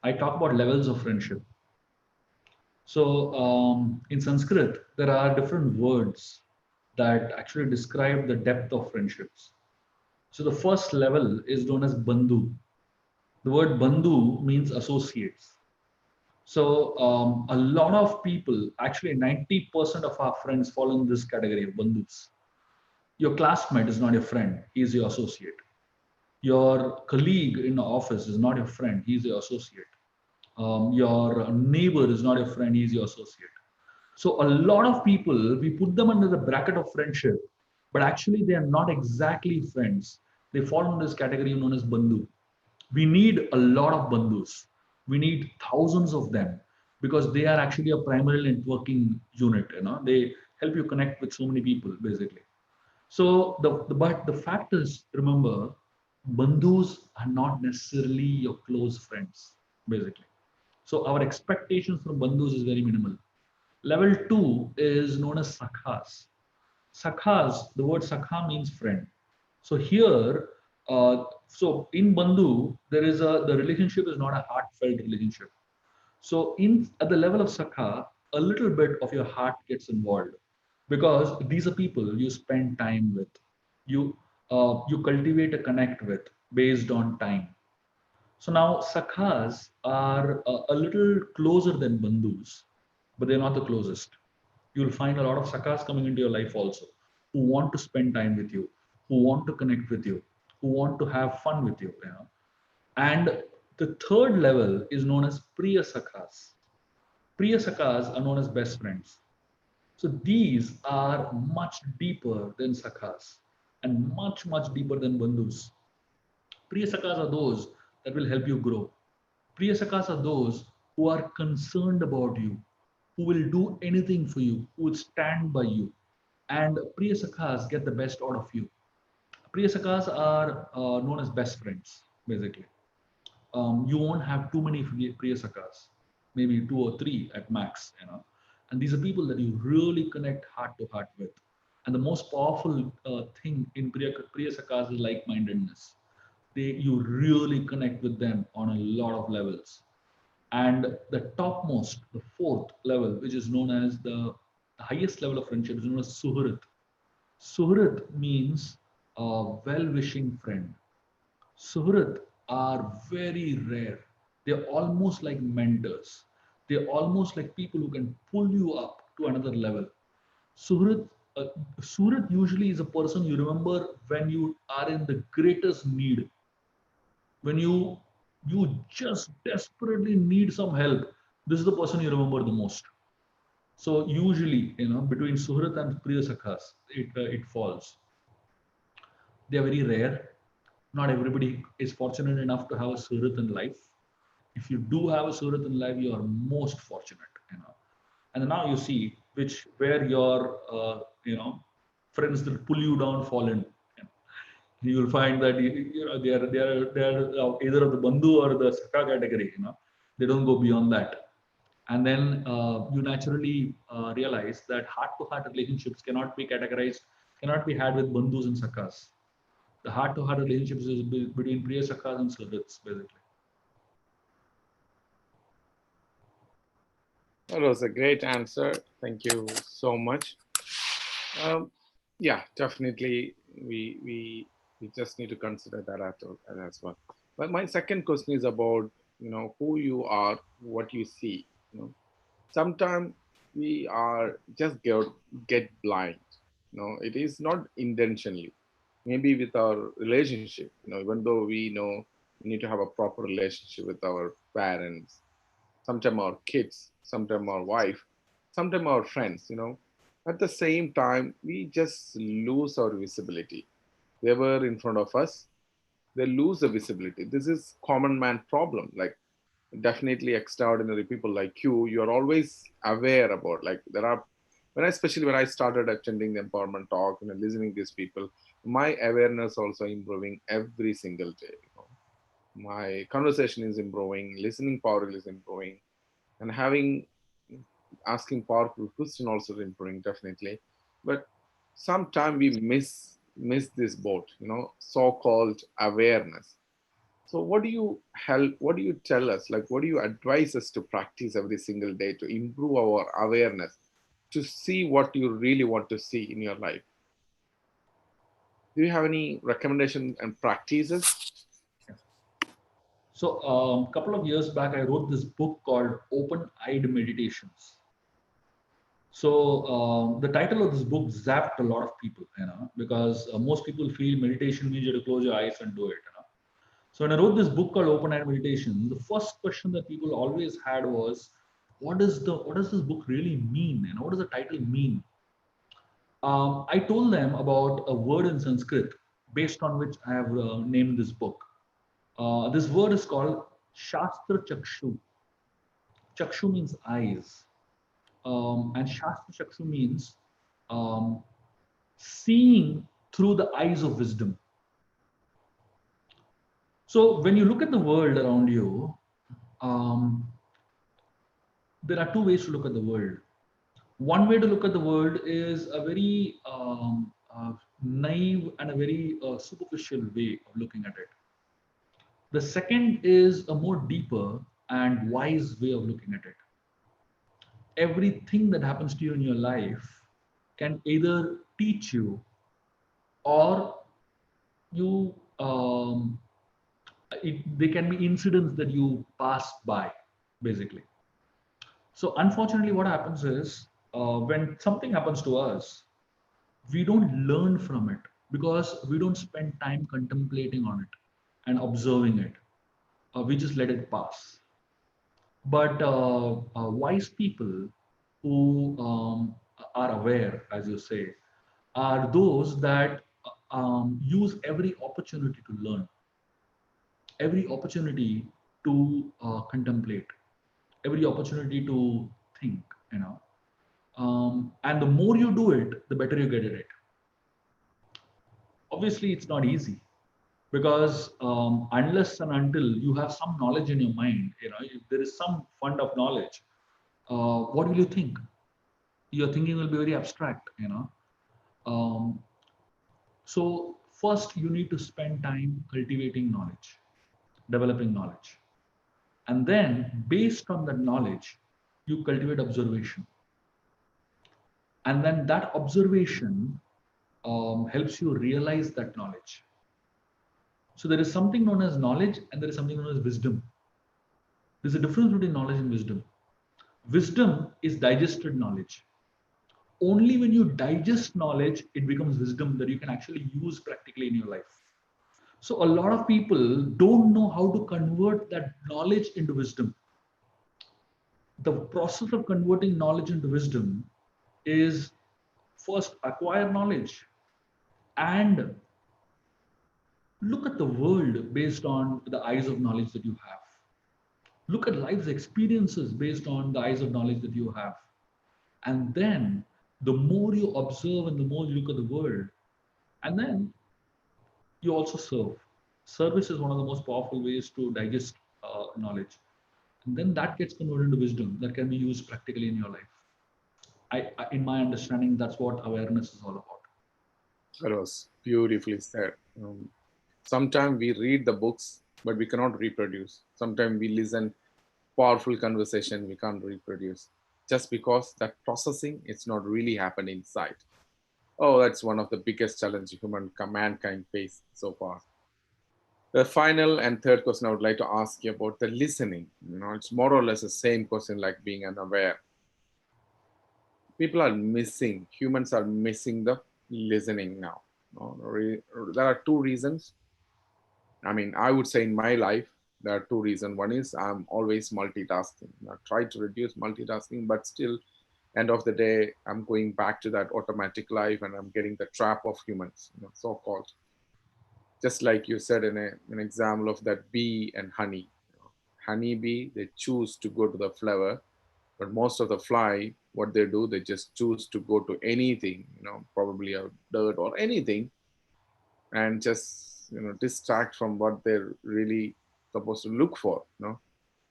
I talk about levels of friendship. So in Sanskrit, there are different words that actually describe the depth of friendships. So the first level is known as bandhu. The word bandhu means associates. So a lot of people, actually 90% of our friends fall in this category of bandhus. Your classmate is not your friend, he is your associate. Your colleague in the office is not your friend, he is your associate. Your neighbor is not your friend, he is your associate. So a lot of people, we put them under the bracket of friendship, but actually they are not exactly friends. They fall in this category known as bandhu. We need a lot of bandhus. We need thousands of them because they are actually a primary networking unit. They help you connect with so many people, basically. So but the fact is, remember, bandhus are not necessarily your close friends, basically. So our expectations from bandhus is very minimal. Level 2 is known as sakhas. Sakhas, the word sakha means friend. So here, so in bandhu, the relationship is not a heartfelt relationship. So in at the level of sakha, a little bit of your heart gets involved because these are people you spend time with, you cultivate a connect with based on time. So now sakhas are a little closer than bandhus, but they're not the closest. You'll find a lot of sakhas coming into your life also, who want to spend time with you, who want to connect with you, who want to have fun with you. You know? And the third level is known as priya sakhas. Priya sakhas are known as best friends. So these are much deeper than sakhas and much deeper than bandhus. Priya sakhas are those that will help you grow. Priya sakhas are those who are concerned about you, who will do anything for you, who will stand by you. And Priya sakhas get the best out of you. Priya sakhas are known as best friends, basically. You won't have too many Priya sakhas, maybe two or three at max, you know. And these are people that you really connect heart to heart with. And the most powerful thing in Priya sakhas is like-mindedness. You really connect with them on a lot of levels. And the topmost, the fourth level, which is known as the highest level of friendship, is known as suhrit. Suhrit means a well-wishing friend. Suhrit are very rare. They're almost like mentors. They're almost like people who can pull you up to another level. Suhrit, uh, Suhrit usually is a person you remember when you are in the greatest need, when you just desperately need some help. This is the person you remember the most. So usually, you know, between Suhrit and Priya Sakhas, it falls. They are very rare. Not everybody is fortunate enough to have a Suhrit in life. If you do have a Suhrit in life, you are most fortunate, you know. And now you see which where your friends that pull you down fall in. You will find that they are either of the bandhu or the sakha category. You know, they don't go beyond that. And then you naturally realize that heart-to-heart relationships cannot be categorized, cannot be had with bandhus and sakhas. The heart-to-heart relationships is between priya sakhas and sadhats, basically. That was a great answer. Thank you so much. Um, yeah, definitely. We just need to consider that as well. But my second question is about who you are, what you see. Sometimes we are just get blind. It is not intentionally. Maybe with our relationship. Even though we know we need to have a proper relationship with our parents, sometimes our kids, sometimes our wife, sometimes our friends. At the same time, we just lose our visibility. They were in front of us, they lose the visibility. This is common man problem. Like definitely extraordinary people like you're always aware about, like there are, especially when I started attending the empowerment talk and listening to these people, my awareness also improving every single day. My conversation is improving, listening power is improving, and having asking powerful question also is improving definitely. But sometimes we miss this boat, so-called awareness. So what do you help, what do you tell us, like what do you advise us to practice every single day to improve our awareness, to see what you really want to see in your life? Do you have any recommendation and practices? So a couple of years back, I wrote this book called Open-Eyed Meditations. So the title of this book zapped a lot of people, because most people feel meditation means you have to close your eyes and do it. So when I wrote this book called Open Eye Meditation, the first question that people always had was, what does this book really mean? And what does the title mean? I told them about a word in Sanskrit based on which I have named this book. This word is called Shastra Chakshu. Chakshu means eyes. And Shastra Chakshu means um, seeing through the eyes of wisdom. So when you look at the world around you, um, there are two ways to look at the world. One way to look at the world is a very naive and a very superficial way of looking at it. The second is a more deeper and wise way of looking at it. Everything that happens to you in your life can either teach you or you they can be incidents that you pass by, basically. So unfortunately, what happens is when something happens to us, we don't learn from it because we don't spend time contemplating on it and observing it. We just let it pass. But wise people who are aware, as you say, are those that use every opportunity to learn, every opportunity to contemplate, every opportunity to think, you know. And the more you do it, the better you get at it. Obviously, it's not easy because unless and until you have some knowledge in your mind, you know, if there is some fund of knowledge, what will you think? Your thinking will be very abstract, you know. Um, so first, you need to spend time cultivating knowledge, developing knowledge, and then based on that knowledge, you cultivate observation, and then that observation helps you realize that knowledge. So there is something known as knowledge, and there is something known as wisdom. There's a difference between knowledge and wisdom. Wisdom is digested knowledge. Only when you digest knowledge, it becomes wisdom that you can actually use practically in your life. So a lot of people don't know how to convert that knowledge into wisdom. The process of converting knowledge into wisdom is first acquire knowledge and look at the world based on the eyes of knowledge that you have. Look at life's experiences based on the eyes of knowledge that you have. And then the more you observe and the more you look at the world, and then you also serve. Service is one of the most powerful ways to digest knowledge. And then that gets converted into wisdom that can be used practically in your life. In my understanding, that's what awareness is all about. That was beautifully said. Sometimes we read the books, but we cannot reproduce. Sometimes we listen powerful conversation we can't reproduce just because that processing it's not really happened inside. Oh, that's one of the biggest challenges mankind face so far. The final and third question I would like to ask you about the listening. It's more or less the same question like being unaware. People are missing, humans are missing the listening now. There are two reasons. I mean, I would say in my life, there are two reasons. One is I'm always multitasking. I try to reduce multitasking, but still, end of the day, I'm going back to that automatic life and I'm getting the trap of humans, so-called. Just like you said in an example of that bee and honey. Honey bee, they choose to go to the flower, but most of the fly, what they do, they just choose to go to anything, probably a dirt or anything, and just distract from what they're really supposed to look for.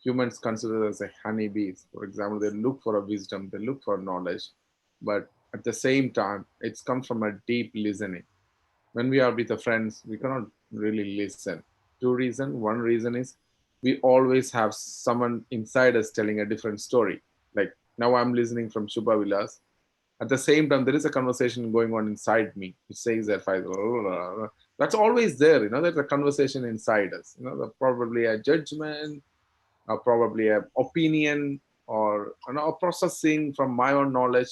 Humans consider as a honeybees, for example. They look for a wisdom, they look for knowledge, but at the same time it comes from a deep listening. When we are with the friends, we cannot really listen. Two reasons. One reason is we always have someone inside us telling a different story. Like now I'm listening from Shubha Vilas. At the same time, there is a conversation going on inside me. It says that that's always there. There's a conversation inside us. Probably a judgment, or probably a opinion, or a processing from my own knowledge.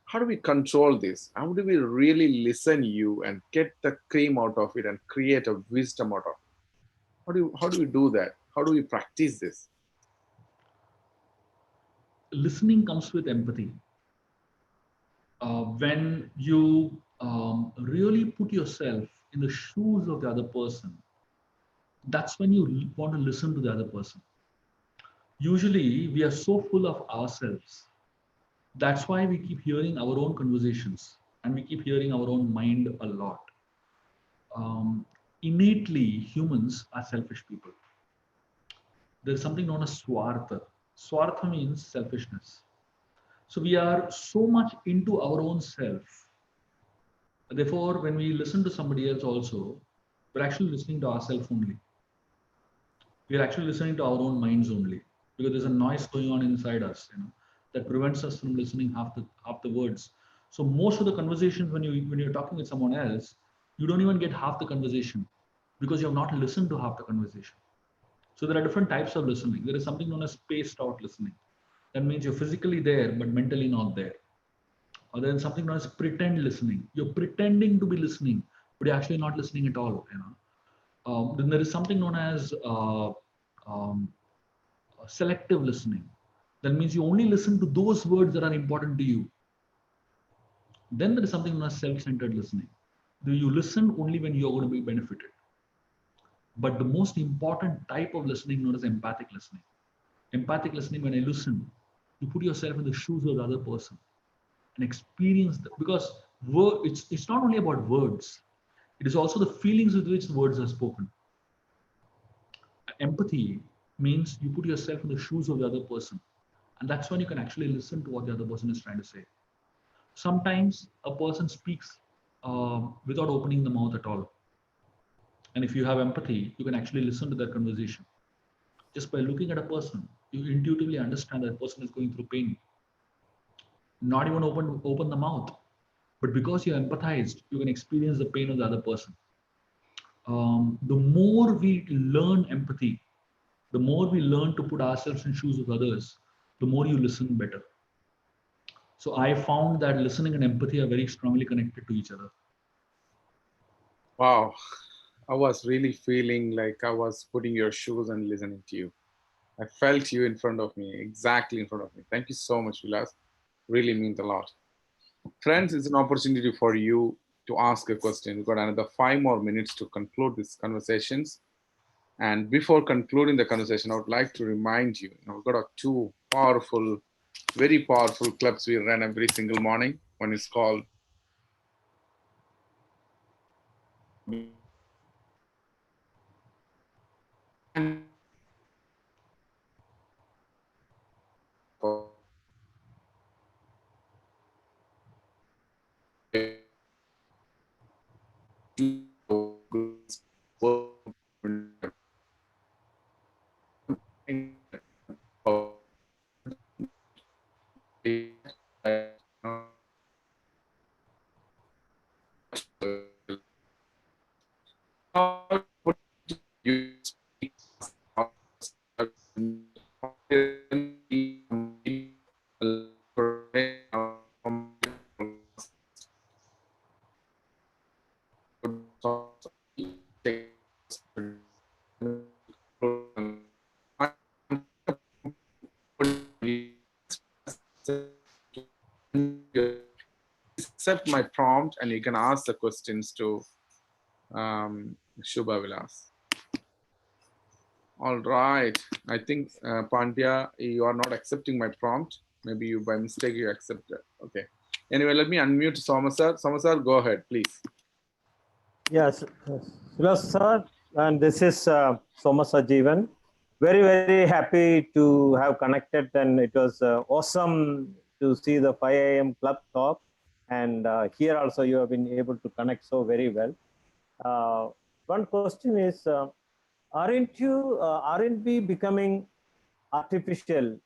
How do we control this? How do we really listen you and get the cream out of it and create a wisdom out of it? How do we do that? How do we practice this? Listening comes with empathy. When you really put yourself in the shoes of the other person, that's when you want to listen to the other person. Usually, we are so full of ourselves. That's why we keep hearing our own conversations and we keep hearing our own mind a lot. Innately, humans are selfish people. There's something known as swartha. Swartha means selfishness. So we are so much into our own self. Therefore, when we listen to somebody else also, we're actually listening to ourselves only. We're actually listening to our own minds only, because there's a noise going on inside us, that prevents us from listening half the words. So most of the conversations, when you're talking with someone else, you don't even get half the conversation, because you have not listened to half the conversation. So there are different types of listening. There is something known as spaced out listening. That means you're physically there but mentally not there. Or there is something known as pretend listening. You're pretending to be listening, but you're actually not listening at all. Then there is something known as um, selective listening. That means you only listen to those words that are important to you. Then there is something known as self-centered listening. Do you listen only when you're going to be benefited? But the most important type of listening known as empathic listening. Empathic listening, when I listen, you put yourself in the shoes of the other person and experience that, because it's not only about words, it is also the feelings with which the words are spoken. Empathy means you put yourself in the shoes of the other person, and that's when you can actually listen to what the other person is trying to say. Sometimes a person speaks without opening the mouth at all, and if you have empathy, you can actually listen to their conversation. Just by looking at a person, you intuitively understand that person is going through pain. Not even open the mouth, but because you're empathized, you can experience the pain of the other person. The more we learn empathy, the more we learn to put ourselves in shoes of others, the more you listen better. So I found that listening and empathy are very strongly connected to each other. Wow. I was really feeling like I was putting your shoes and listening to you. I felt you in front of me, exactly in front of me. Thank you so much, Vilas. Really means a lot. Friends, it's an opportunity for you to ask a question. We've got another 5 more minutes to conclude these conversations. And before concluding the conversation, I would like to remind you, we've got two powerful, very powerful clubs we run every single morning. One is called accept my prompt and you can ask the questions to Shubha Vilas. All right. I think Pandya, you are not accepting my prompt. Maybe you by mistake you accepted. Okay. Anyway, let me unmute Somasar. Somasar, go ahead, please. Yes, yes, sir. And this is Soma Sajeevan. Very, very happy to have connected, and it was awesome to see the 5 a.m. club talk. And here also, you have been able to connect so very well. One question is, aren't we becoming artificial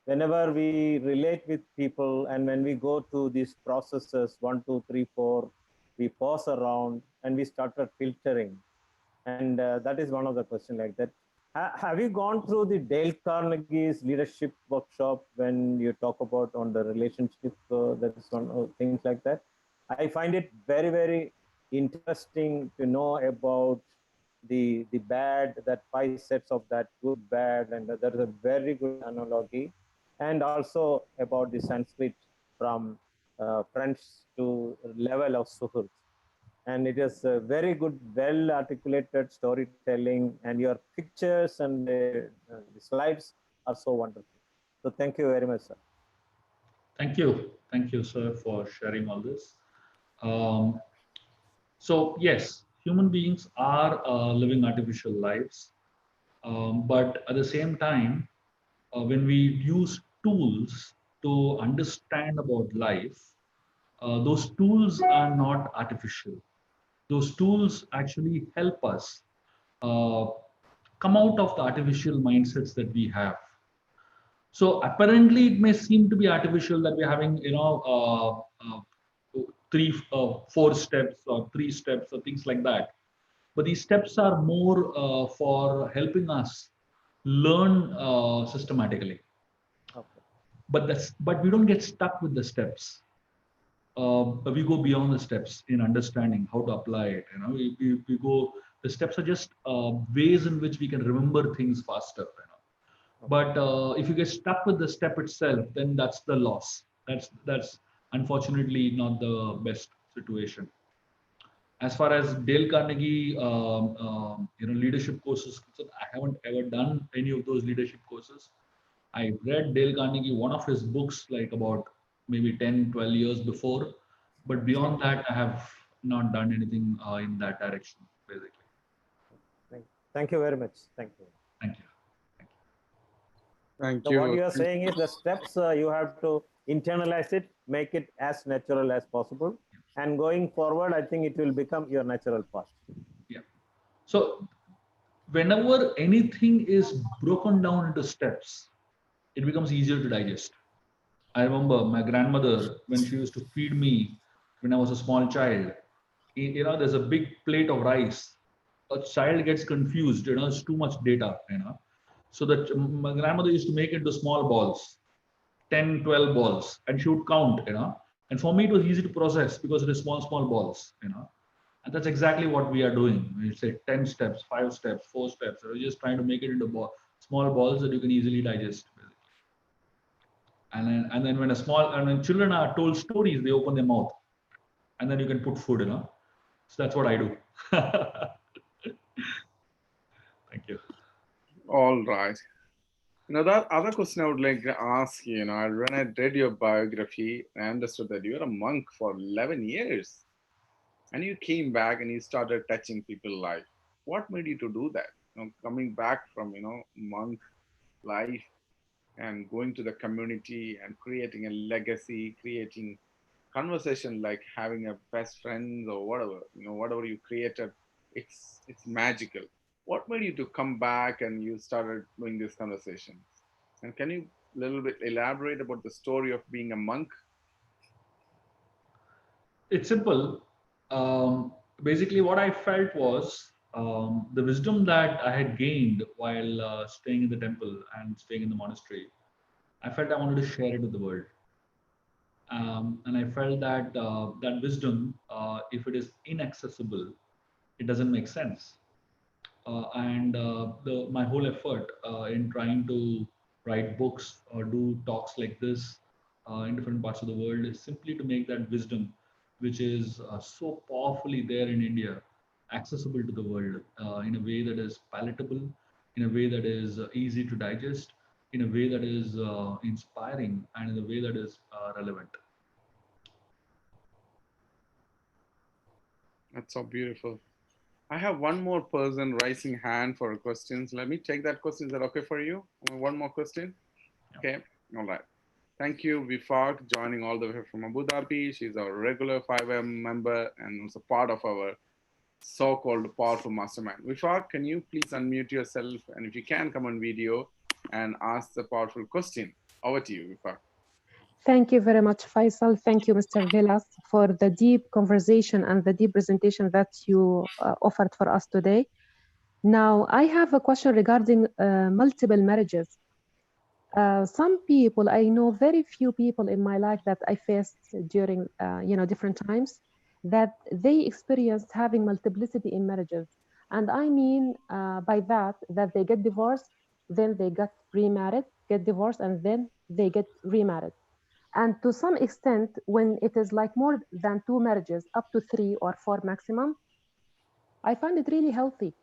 whenever we relate with people, and when we go to these processes 1, 2, 3, 4, we pause around and we started filtering, and that is one of the questions like that. Have you gone through the Dale Carnegie's leadership workshop when you talk about on the relationship? That is one of things like that. I find it very, very interesting to know about the bad, that 5 sets of that good, bad, and there is a very good analogy, and also about the Sanskrit from friends to level of suhurt. And it is a very good, well articulated storytelling, and your pictures and the slides are so wonderful. So thank you very much, sir. Thank you, sir, for sharing all this. Um, so yes, human beings are living artificial lives, but at the same time, when we use tools to understand about life, those tools are not artificial. Those tools actually help us uh, come out of the artificial mindsets that we have. So apparently, it may seem to be artificial that we're having, three, four steps or three steps or things like that. But these steps are more for helping us learn systematically. Okay. But we don't get stuck with the steps. We go beyond the steps in understanding how to apply it. We go. The steps are just ways in which we can remember things faster. But if you get stuck with the step itself, then that's the loss. That's unfortunately not the best situation. As far as Dale Carnegie, leadership courses, I haven't ever done any of those leadership courses. I read Dale Carnegie, one of his books, like about maybe 10, 12 years before. But beyond that, I have not done anything in that direction, basically. Thank you very much. Thank you. Thank you. Thank So you. what you are saying is the steps you have to internalize it, make it as natural as possible, and going forward, I think it will become your natural path. Yeah. So whenever anything is broken down into steps, it becomes easier to digest. I remember my grandmother when she used to feed me when I was a small child. There's a big plate of rice. A child gets confused. It's too much data. So that my grandmother used to make it into small balls, 10, 12 balls, and she would count. And for me, it was easy to process because it is small, small balls. And that's exactly what we are doing. We say 10 steps, 5 steps, 4 steps. We're just trying to make it into small balls that you can easily digest. And then when children are told stories, they open their mouth, and then you can put food. So that's what I do. Thank you. All right. That other question I would like to ask you, when I read your biography, I understood that you were a monk for 11 years and you came back and you started touching people's life. What made you to do that? Coming back from, monk life and going to the community and creating a legacy, creating conversation like having a best friend or whatever, whatever you created, it's magical. What made you to come back and you started doing these conversations? And can you a little bit elaborate about the story of being a monk? It's simple. Basically, what I felt was the wisdom that I had gained while staying in the temple and staying in the monastery. I felt I wanted to share it with the world. And I felt that that wisdom, if it is inaccessible, it doesn't make sense. And my whole effort in trying to write books or do talks like this in different parts of the world is simply to make that wisdom, which is so powerfully there in India, accessible to the world in a way that is palatable, in a way that is easy to digest, in a way that is inspiring, and in a way that is relevant. That's so beautiful. I have one more person raising hand for questions. Let me take that question. Is that okay for you? One more question? Yeah. Okay. All right. Thank you, Vifak, joining all the way from Abu Dhabi. She's our regular 5M member and also part of our so-called powerful mastermind. Vifak, can you please unmute yourself? And if you can, come on video and ask the powerful question. Over to you, Vifak. Thank you very much, Faisal. Thank you, Mr. Vilas, for the deep conversation and the deep presentation that you offered for us today. Now, I have a question regarding multiple marriages. Some people, I know very few people in my life that I faced during, different times, that they experienced having multiplicity in marriages. And I mean by that they get divorced, then they get remarried, get divorced, and then they get remarried. And to some extent, when it is like more than 2 marriages, up to 3 or 4 maximum, I find it really healthy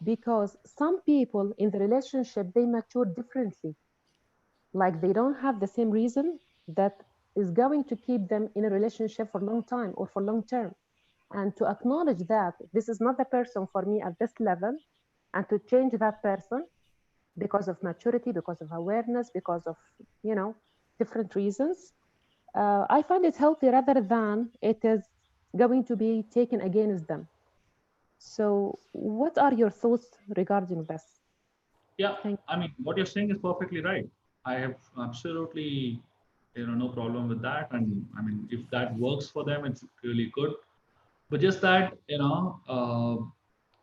because some people in the relationship, they mature differently. Like they don't have the same reason that is going to keep them in a relationship for a long time or for long term. And to acknowledge that this is not the person for me at this level and to change that person, because of maturity, because of awareness, because of, different reasons. I find it healthy rather than it is going to be taken against them. So, what are your thoughts regarding this? Yeah, Thank I mean, what you're saying is perfectly right. I have absolutely, no problem with that. And I mean, if that works for them, it's really good. But just that,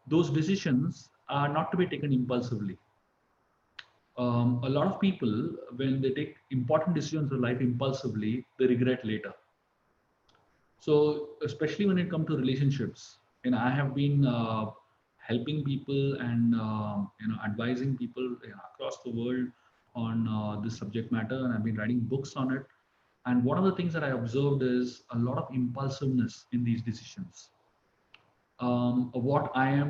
those decisions are not to be taken impulsively. A lot of people, when they take important decisions in life impulsively, they regret later. So, especially when it comes to relationships, I have been helping people and advising people across the world on this subject matter, and I've been writing books on it. And one of the things that I observed is a lot of impulsiveness in these decisions. What I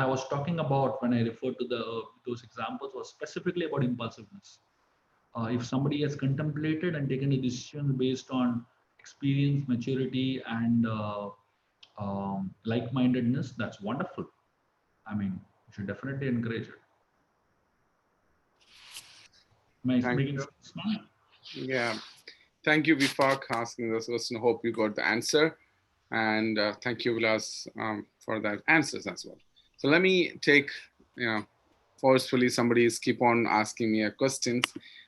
was talking about when I referred to those examples was specifically about impulsiveness. If somebody has contemplated and taken a decision based on experience, maturity, and like-mindedness, that's wonderful. I mean, you should definitely encourage it. Am I Thank making you. sense now? Yeah. Thank you, Vifak, asking this question. Hope you got the answer. And thank you, Vilas, for that answers as well. So let me take, forcefully somebody is keep on asking me questions.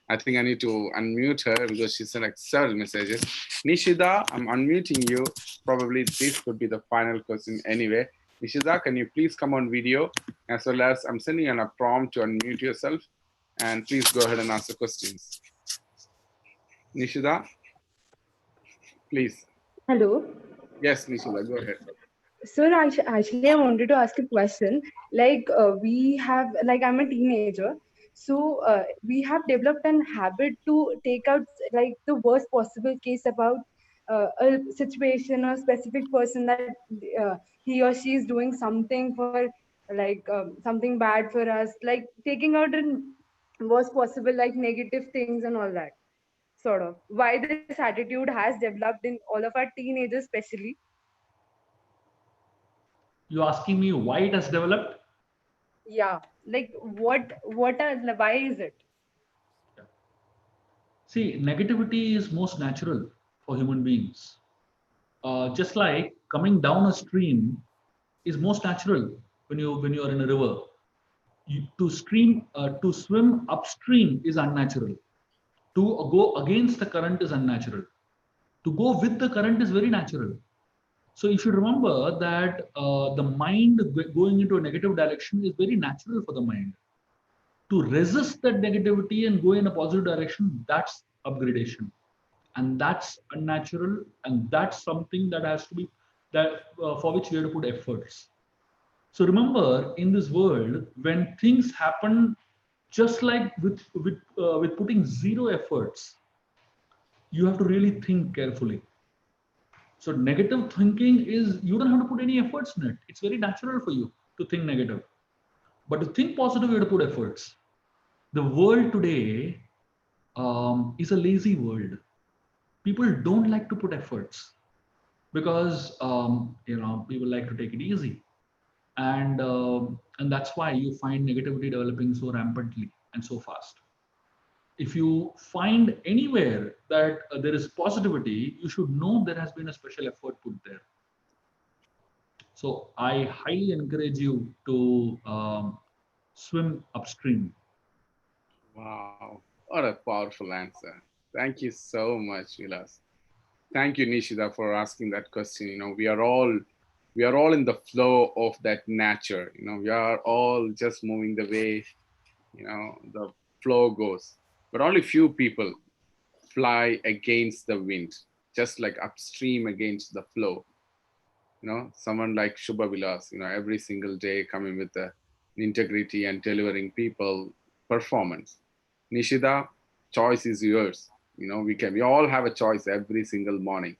I think I need to unmute her because she sent like several messages. Nishida, I'm unmuting you. Probably this could be the final question anyway. Nishida, can you please come on video? As well as I'm sending you a prompt to unmute yourself. And please go ahead and ask the questions. Nishida, please. Hello. Yes, Nishida, go ahead. Sir, actually, I wanted to ask a question. Like, we have, like, I'm a teenager. So, we have developed an habit to take out, like, the worst possible case about a situation or specific person that he or she is doing something for, like, something bad for us, like, taking out the worst possible, like, negative things and all that, sort of. Why this attitude has developed in all of our teenagers, especially. You asking me why it has developed? Yeah, like what are, why is it? Yeah. See, negativity is most natural for human beings. Just like coming down a stream is most natural when you are in a river. To swim upstream is unnatural. To go against the current is unnatural. To go with the current is very natural. So you should remember that the mind going into a negative direction is very natural for the mind. To resist that negativity and go in a positive direction, that's upgradation, and that's unnatural, and that's something that has to be that for which we have to put efforts. So remember, in this world, when things happen, just like with putting zero efforts, you have to really think carefully. So negative thinking is you don't have to put any efforts in it. It's very natural for you to think negative. But to think positive, you have to put efforts. The world today is a lazy world. People don't like to put efforts because people like to take it easy, and that's why you find negativity developing so rampantly and so fast. If you find anywhere that there is positivity, you should know there has been a special effort put there. So I highly encourage you to swim upstream. Wow, what a powerful answer. Thank you so much, Vilas. Thank you, Nishida, for asking that question. We are all in the flow of that nature. We are all just moving the way, the flow goes. But only few people fly against the wind, just like upstream against the flow. Someone like Shubha Vilas, every single day coming with the integrity and delivering people performance. Nishida, choice is yours. We all have a choice every single morning.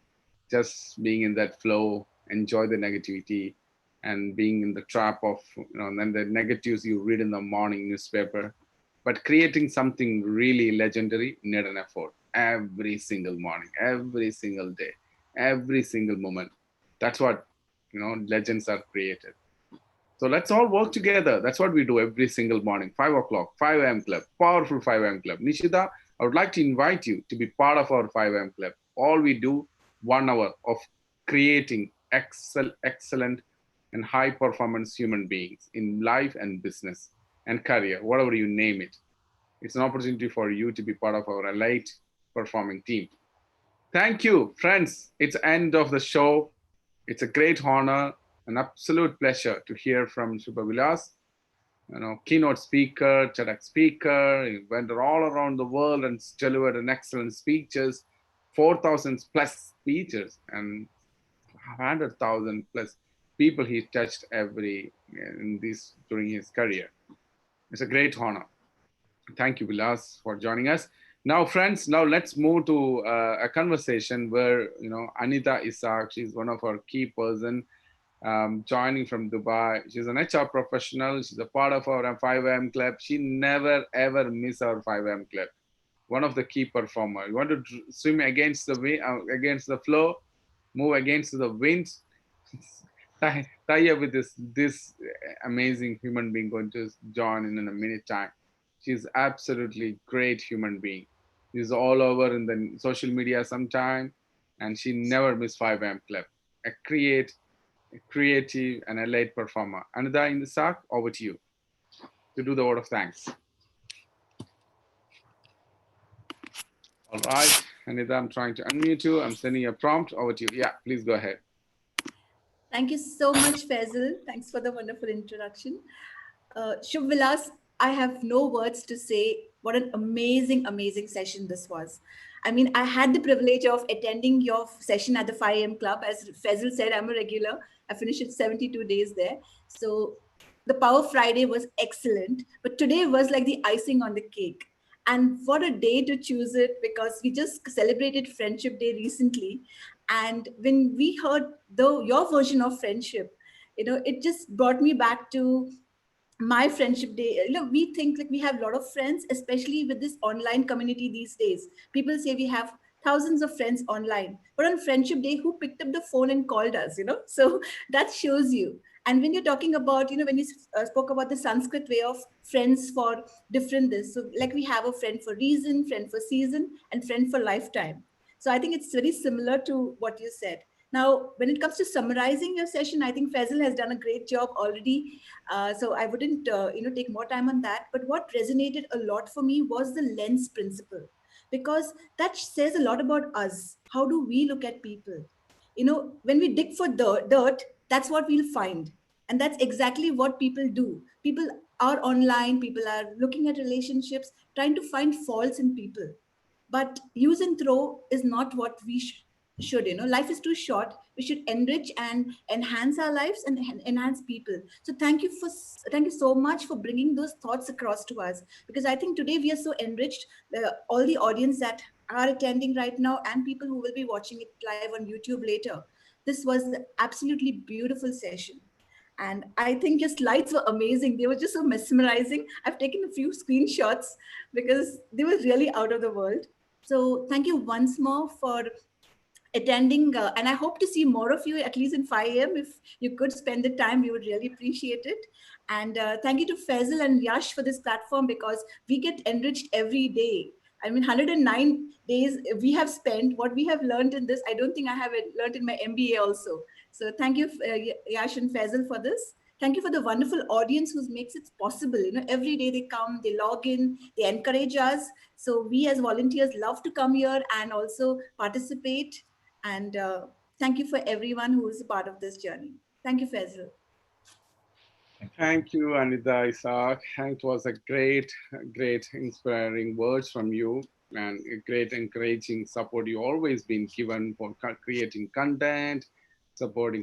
Just being in that flow, enjoy the negativity, and being in the trap of, and then the negatives you read in the morning newspaper. But creating something really legendary need an effort every single morning, every single day, every single moment. That's what legends are created. So let's all work together. That's what we do every single morning, 5 o'clock, 5 a.m. club, powerful 5 a.m. club. Nishita, I would like to invite you to be part of our 5 a.m. club. All we do, 1 hour of creating excellent and high performance human beings in life and business and career, whatever you name it. It's an opportunity for you to be part of our elite performing team. Thank you, friends. It's end of the show. It's a great honor, an absolute pleasure to hear from Shubha Vilas, keynote speaker, TEDx speaker. He went all around the world and delivered an excellent speeches, 4,000 plus speeches and 100,000 plus people he touched during his career. It's a great honor. Thank you, Vilas, for joining us. Now, friends, now let's move to a conversation where, Anita Isaac, she's one of our key person joining from Dubai. She's an HR professional. She's a part of our 5 a.m. club. She never, ever miss our 5 a.m. club. One of the key performer. You want to swim against the wind, against the flow, move against the wind, tie up with this amazing human being going to join in a minute time. She's absolutely great human being. She's all over in the social media sometime, and she never miss 5 a.m. club. A creative and a late performer. Anida in the sack, over to you to do the word of thanks. All right, Anida, I'm trying to unmute you. I'm sending you a prompt. Over to you. Yeah, please go ahead. Thank you so much, Faisal. Thanks for the wonderful introduction. Shubh Vilas, I have no words to say what an amazing, amazing session this was. I mean, I had the privilege of attending your session at the 5 a.m. club. As Faisal said, I'm a regular. I finished it 72 days there. So the Power Friday was excellent, but today was like the icing on the cake. And what a day to choose it, because we just celebrated Friendship Day recently. And when we heard your version of friendship, it just brought me back to my friendship day. We think like we have a lot of friends, especially with this online community these days. People say we have thousands of friends online, but on friendship day, who picked up the phone and called us? So that shows you. And when you're talking about, when you spoke about the Sanskrit way of friends for different this, so like we have a friend for reason, friend for season, and friend for lifetime. So I think it's very similar to what you said. Now, when it comes to summarizing your session, I think Faisal has done a great job already. So I wouldn't, take more time on that. But what resonated a lot for me was the lens principle, because that says a lot about us. How do we look at people? When we dig for dirt, that's what we'll find. And that's exactly what people do. People are online, people are looking at relationships, trying to find faults in people. But use and throw is not what we should. Life is too short. We should enrich and enhance our lives and enhance people. So thank you so much for bringing those thoughts across to us, because I think today we are so enriched. All the audience that are attending right now and people who will be watching it live on YouTube later, this was an absolutely beautiful session. And I think your slides were amazing. They were just so mesmerizing. I've taken a few screenshots because they were really out of the world. So thank you once more for attending. And I hope to see more of you, at least in 5 a.m. If you could spend the time, we would really appreciate it. And thank you to Faisal and Yash for this platform, because we get enriched every day. I mean, 109 days we have spent. What we have learned in this, I don't think I have learned in my MBA also. So thank you, Yash and Faisal, for this. Thank you for the wonderful audience who makes it possible. Every day they come, they log in, they encourage us. So we as volunteers love to come here and also participate. And thank you for everyone who is a part of this journey. Thank you, Faisal. Thank you, Anita Isaac. It was a great, great inspiring words from you, and a great encouraging support you always been given for creating content,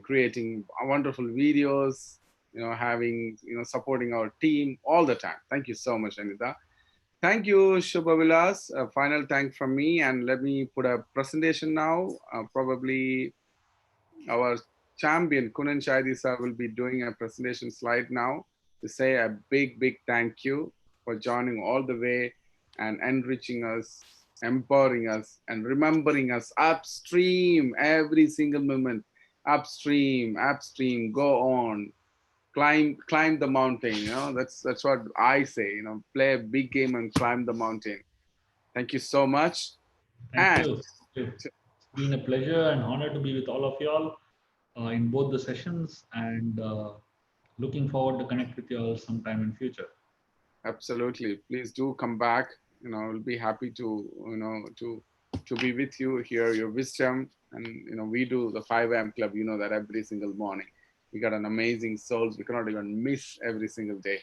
creating wonderful videos, supporting our team all the time. Thank you so much, Anita. Thank you, Shubha Vilas. A final thank from me, and let me put a presentation now. Probably our champion Kunan Shaidi sir will be doing a presentation slide now to say a big, big thank you for joining all the way and enriching us, empowering us, and remembering us upstream every single moment. Upstream, go on. climb the mountain. That's what I say. Play a big game and climb the mountain. Thank you so much. Thank And you. It's been a pleasure and honor to be with all of y'all in both the sessions, and looking forward to connect with you all sometime in future. absolutely, please do come back. We'll be happy to to be with you, hear your wisdom. And we do the 5 a.m. club, that every single morning. We got an amazing souls. We cannot even miss every single day.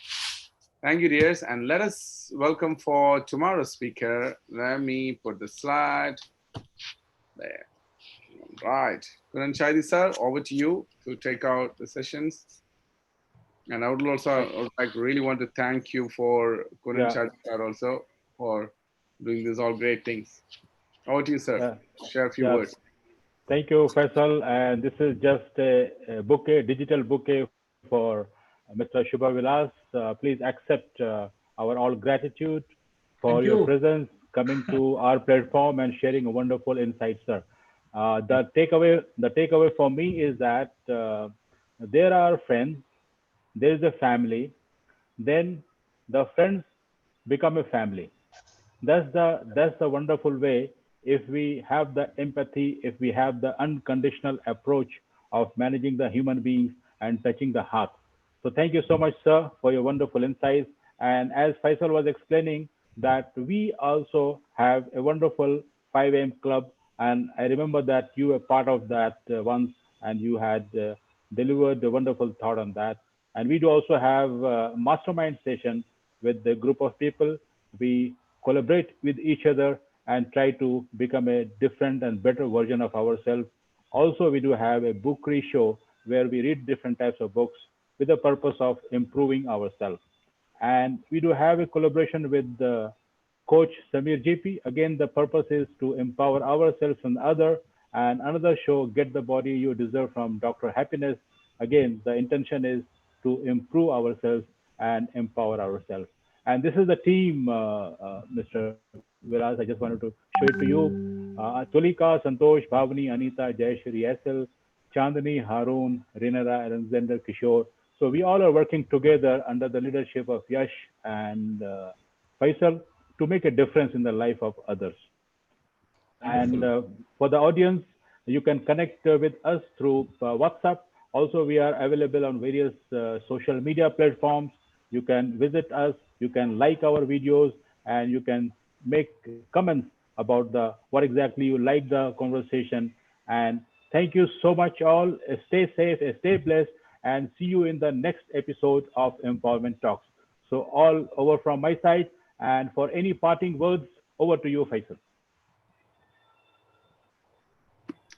Thank you, dears. And let us welcome for tomorrow's speaker. Let me put the slide there. Right. Kunan Chaidi sir, over to you to take out the sessions. And I would really want to thank you for Kunan Chaidi sir also for doing this all great things. Over to you, sir. Share a few words. Thank you, Faisal. And this is just a bouquet, digital bouquet for Mr. Shubha Vilas. Please accept our all gratitude for your presence, coming to our platform and sharing a wonderful insight, sir. The takeaway for me is that there are friends, there is a family, then the friends become a family. That's the wonderful way. If we have the empathy, if we have the unconditional approach of managing the human beings and touching the heart. So thank you so much, sir, for your wonderful insights. And as Faisal was explaining, that we also have a wonderful 5 a.m. club, and I remember that you were part of that once, and you had delivered a wonderful thought on that. And we do also have mastermind session with the group of people. We collaborate with each other and try to become a different and better version of ourselves. Also, we do have a book read show where we read different types of books with the purpose of improving ourselves. And we do have a collaboration with Coach Samir GP. Again, the purpose is to empower ourselves and other. And another show, Get the Body You Deserve from Dr. Happiness. Again, the intention is to improve ourselves and empower ourselves. And this is the team, Mr. Vilas. I just wanted to show it to you. Tulika, Santosh, Bhavani, Anita, Jayashri, Yasel, Chandani, Harun, Rinara, Alexander, Kishore. So we all are working together under the leadership of Yash and Faisal to make a difference in the life of others. And for the audience, you can connect with us through WhatsApp. Also, we are available on various social media platforms. You can visit us, you can like our videos, and you can make comments about the what exactly you like the conversation. And thank you so much, all. Stay safe, stay blessed, and see you in the next episode of Empowerment Talks. So, all over from my side. And for any parting words, over to you, Faisal.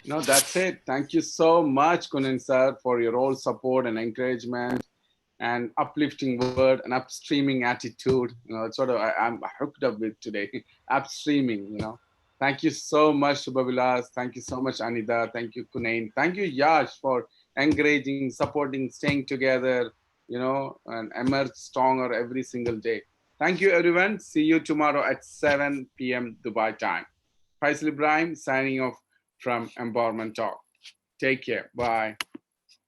No, that's it. Thank you so much, Kunan sir, for your all support and encouragement and uplifting word and upstreaming attitude. That's what I'm hooked up with today. Upstreaming. Thank you so much, Shubha Vilas. Thank you so much, Anida. Thank you, Kunain. Thank you, Yash, for encouraging, supporting, staying together, and emerge stronger every single day. Thank you, everyone. See you tomorrow at 7 p.m. Dubai time. Faisal Ibrahim signing off from Empowerment Talk. Take care. Bye.